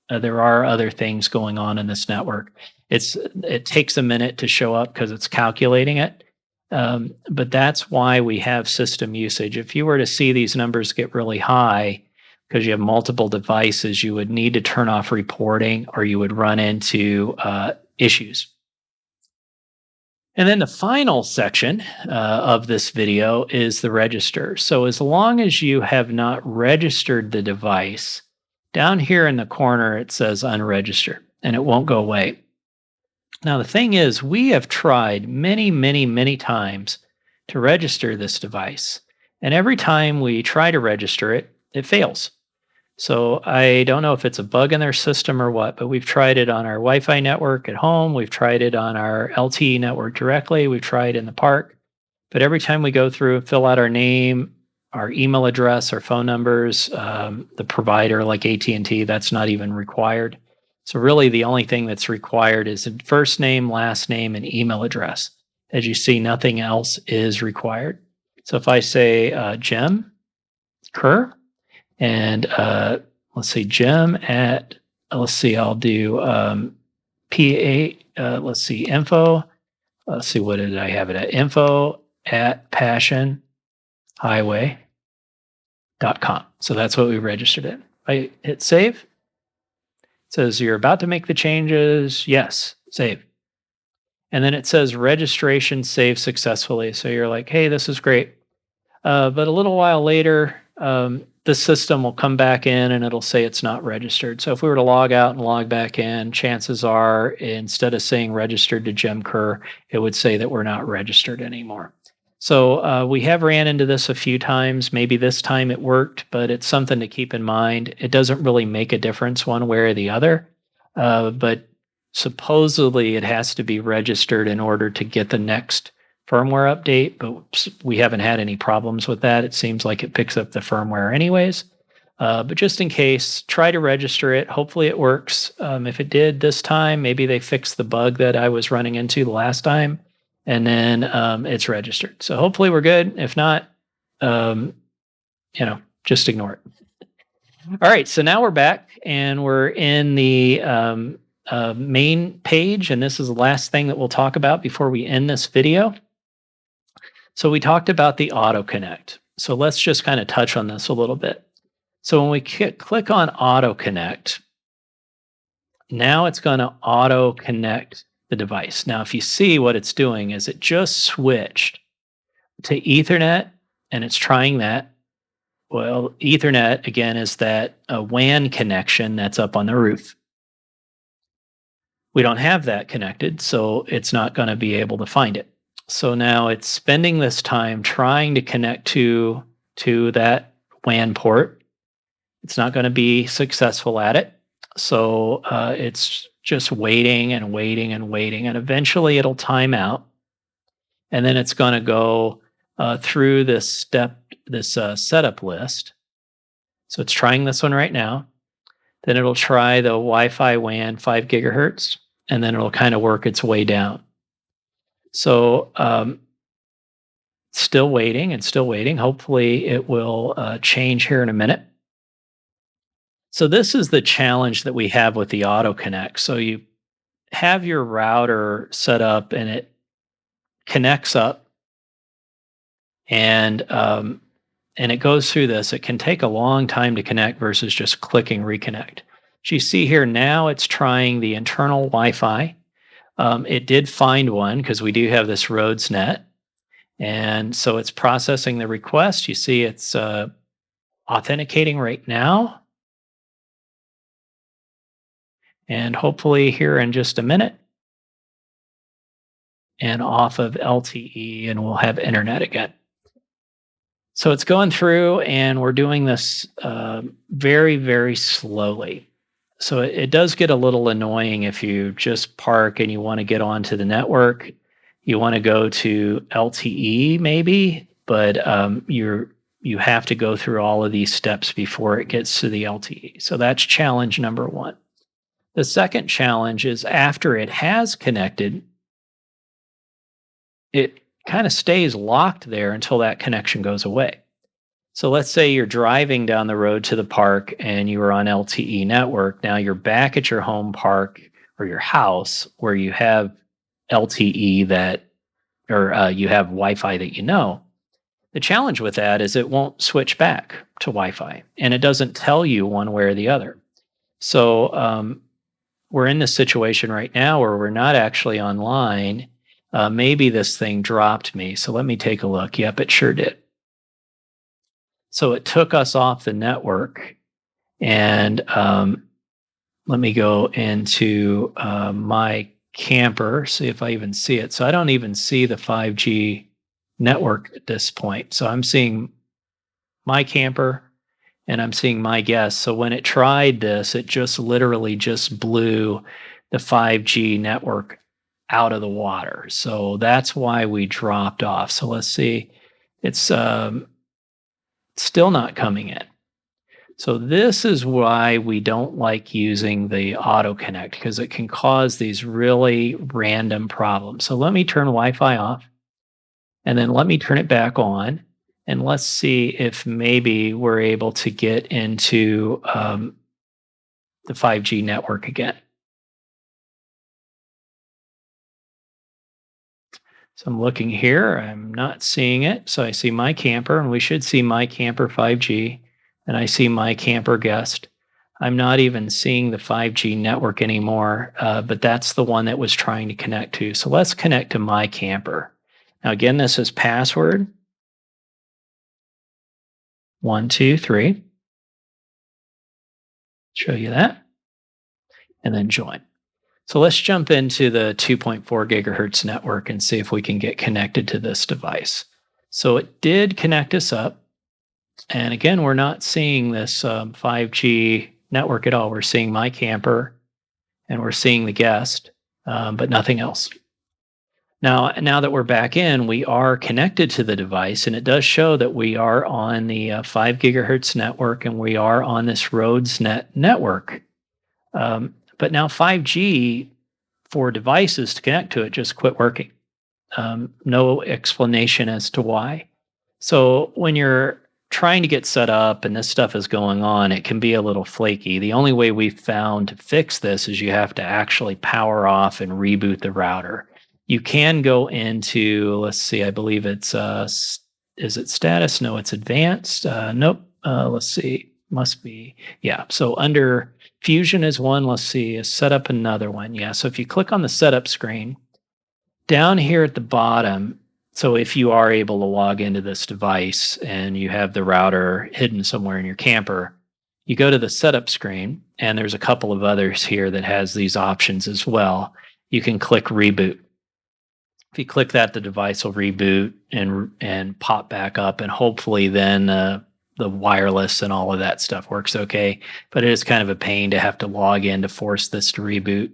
there are other things going on in this network. It takes a minute to show up because it's calculating it. But that's why we have system usage. If you were to see these numbers get really high because you have multiple devices, you would need to turn off reporting or you would run into issues. And then the final section of this video is the register. So as long as you have not registered the device, down here in the corner it says unregistered, and it won't go away. Now, the thing is, we have tried many times to register this device. And every time we try to register it, it fails. So I don't know if it's a bug in their system or what, but we've tried it on our Wi-Fi network at home. We've tried it on our LTE network directly. We've tried in the park. But every time we go through and fill out our name, our email address, our phone numbers, the provider like AT&T, that's not even required. So really the only thing that's required is first name, last name, and email address. As you see, nothing else is required. So if I say Jim Kerr, and let's see, Jim at, let's see, I'll do let's see, info. Let's see, what did I have it at? Info at Passion Highway. So that's what we registered in. I hit save. It says you're about to make the changes. Yes, save. And then it says registration saved successfully. So you're like, hey, this is great. But a little while later, the system will come back in and it'll say it's not registered. So if we were to log out and log back in, chances are instead of saying registered to Jim Kerr, it would say that we're not registered anymore. So we have ran into this a few times. Maybe this time it worked, but it's something to keep in mind. It doesn't really make a difference one way or the other. But supposedly it has to be registered in order to get the next firmware update, but we haven't had any problems with that. It seems like it picks up the firmware anyways. But just in case, try to register it. Hopefully it works. If it did this time, maybe they fixed the bug that I was running into the last time, and then it's registered. So hopefully we're good. If not, just ignore it. All right, so now we're back and we're in the main page, and this is the last thing that we'll talk about before we end this video. So we talked about the auto connect. So let's just kind of touch on this a little bit. So when we click on auto connect, now it's going to auto connect the device. Now, if you see what it's doing is it just switched to Ethernet and it's trying that. Well, Ethernet, again, is that a WAN connection that's up on the roof. We don't have that connected, so it's not going to be able to find it. So now it's spending this time trying to connect to that WAN port. It's not going to be successful at it. So it's just waiting and waiting and waiting. And eventually it'll time out. And then it's going to go through this setup list. So it's trying this one right now. Then it'll try the Wi-Fi WAN 5 gigahertz. And then it'll kind of work its way down. So still waiting and still waiting. Hopefully it will change here in a minute. So this is the challenge that we have with the auto connect. So you have your router set up and it connects up and it goes through this. It can take a long time to connect versus just clicking reconnect. So you see here now it's trying the internal Wi-Fi. It did find one because we do have this Rhodes-Net. And so it's processing the request. You see it's authenticating right now. And hopefully here in just a minute. And off of LTE and we'll have internet again. So it's going through and we're doing this very, very slowly. So it does get a little annoying if you just park and you want to get onto the network. You want to go to LTE maybe, but you have to go through all of these steps before it gets to the LTE. So that's challenge number one. The second challenge is after it has connected, it kind of stays locked there until that connection goes away. So let's say you're driving down the road to the park and you are on LTE network. Now you're back at your home park or your house where you have LTE or you have Wi-Fi that you know. The challenge with that is it won't switch back to Wi-Fi and it doesn't tell you one way or the other. So we're in this situation right now where we're not actually online. Maybe this thing dropped me. So let me take a look. Yep, it sure did. So it took us off the network. And let me go into my camper, see if I even see it. So I don't even see the 5G network at this point. So I'm seeing my camper and I'm seeing my guest. So when it tried this, it just literally just blew the 5G network out of the water. So that's why we dropped off. So let's see. It's still not coming in. So this is why we don't like using the auto connect because it can cause these really random problems. So let me turn Wi-Fi off and then let me turn it back on. And let's see if maybe we're able to get into the 5G network again. So I'm looking here. I'm not seeing it. So I see my camper, and we should see my camper 5G. and I see my camper guest. I'm not even seeing the 5G network anymore, but that's the one that was trying to connect to. So let's connect to my camper. Now, again, this is password 123. Show you that, and then join. So let's jump into the 2.4 gigahertz network and see if we can get connected to this device. So it did connect us up. And again, we're not seeing this 5G network at all. We're seeing my camper and we're seeing the guest, but nothing else. Now that we're back in, we are connected to the device, and it does show that we are on the 5 gigahertz network and we are on this RoadsNet network. But now 5G for devices to connect to it just quit working. No explanation as to why. So when you're trying to get set up and this stuff is going on, it can be a little flaky. The only way we've found to fix this is you have to actually power off and reboot the router. You can go into, let's see, I believe it's, is it status? No, it's advanced. Nope. Let's see. Must be, yeah. So under Fusion is one. Let's see, set up another one. Yeah. So if you click on the setup screen, down here at the bottom, so if you are able to log into this device and you have the router hidden somewhere in your camper, you go to the setup screen, and there's a couple of others here that has these options as well. You can click reboot. If you click that, the device will reboot and pop back up, and hopefully then the wireless and all of that stuff works okay. But it is kind of a pain to have to log in to force this to reboot.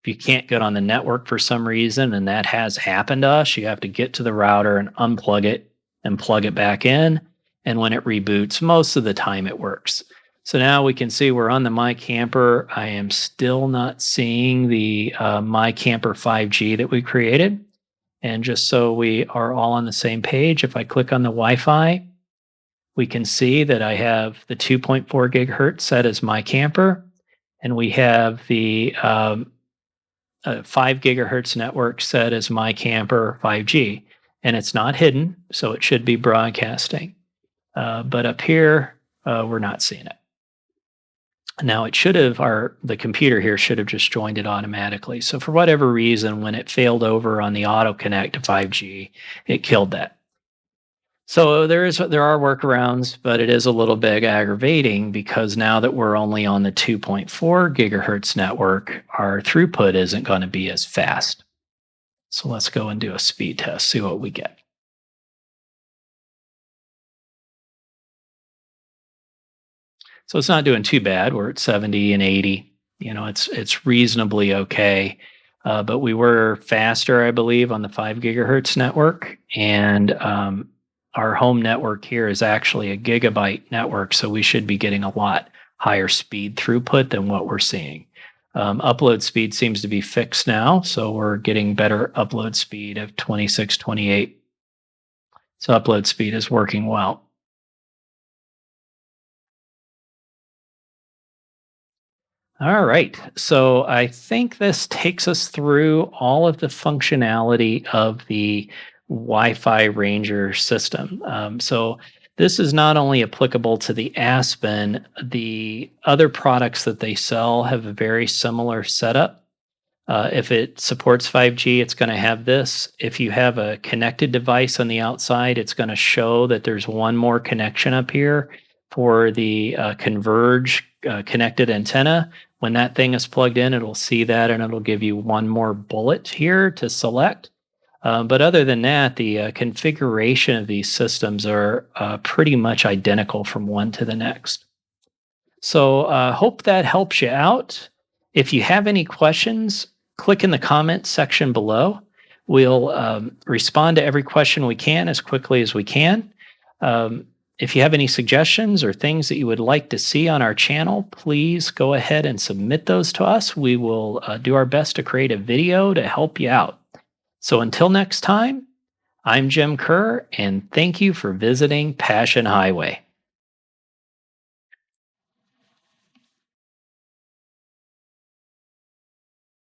If you can't get on the network for some reason, and that has happened to us, you have to get to the router and unplug it and plug it back in. And when it reboots, most of the time it works. So now we can see we're on the My Camper. I am still not seeing the My Camper 5G that we created. And just so we are all on the same page, if I click on the Wi-Fi, we can see that I have the 2.4 gigahertz set as My Camper, and we have the 5 gigahertz network set as My Camper 5G, and it's not hidden, so it should be broadcasting. But up here, we're not seeing it. Now it should have, the computer here should have just joined it automatically. So for whatever reason, when it failed over on the auto connect to 5G, it killed that. So there are workarounds, but it is a little bit aggravating because now that we're only on the 2.4 gigahertz network, our throughput isn't going to be as fast. So let's go and do a speed test, see what we get. So it's not doing too bad. We're at 70 and 80. You know, it's reasonably okay. But we were faster, I believe, on the 5 gigahertz network, and our home network here is actually a gigabyte network, so we should be getting a lot higher speed throughput than what we're seeing. Upload speed seems to be fixed now, so we're getting better upload speed of 26, 28. So upload speed is working well. All right. So I think this takes us through all of the functionality of the Wi-Fi Ranger system. So this is not only applicable to the Aspen, the other products that they sell have a very similar setup. If it supports 5G, it's going to have this. If you have a connected device on the outside, it's going to show that there's one more connection up here for the Converge connected antenna. When that thing is plugged in, it'll see that and it'll give you one more bullet here to select. But other than that, the configuration of these systems are pretty much identical from one to the next. So hope that helps you out. If you have any questions, click in the comments section below. We'll respond to every question we can as quickly as we can. If you have any suggestions or things that you would like to see on our channel, please go ahead and submit those to us. We will do our best to create a video to help you out. So until next time, I'm Jim Kerr, and thank you for visiting Passion Highway.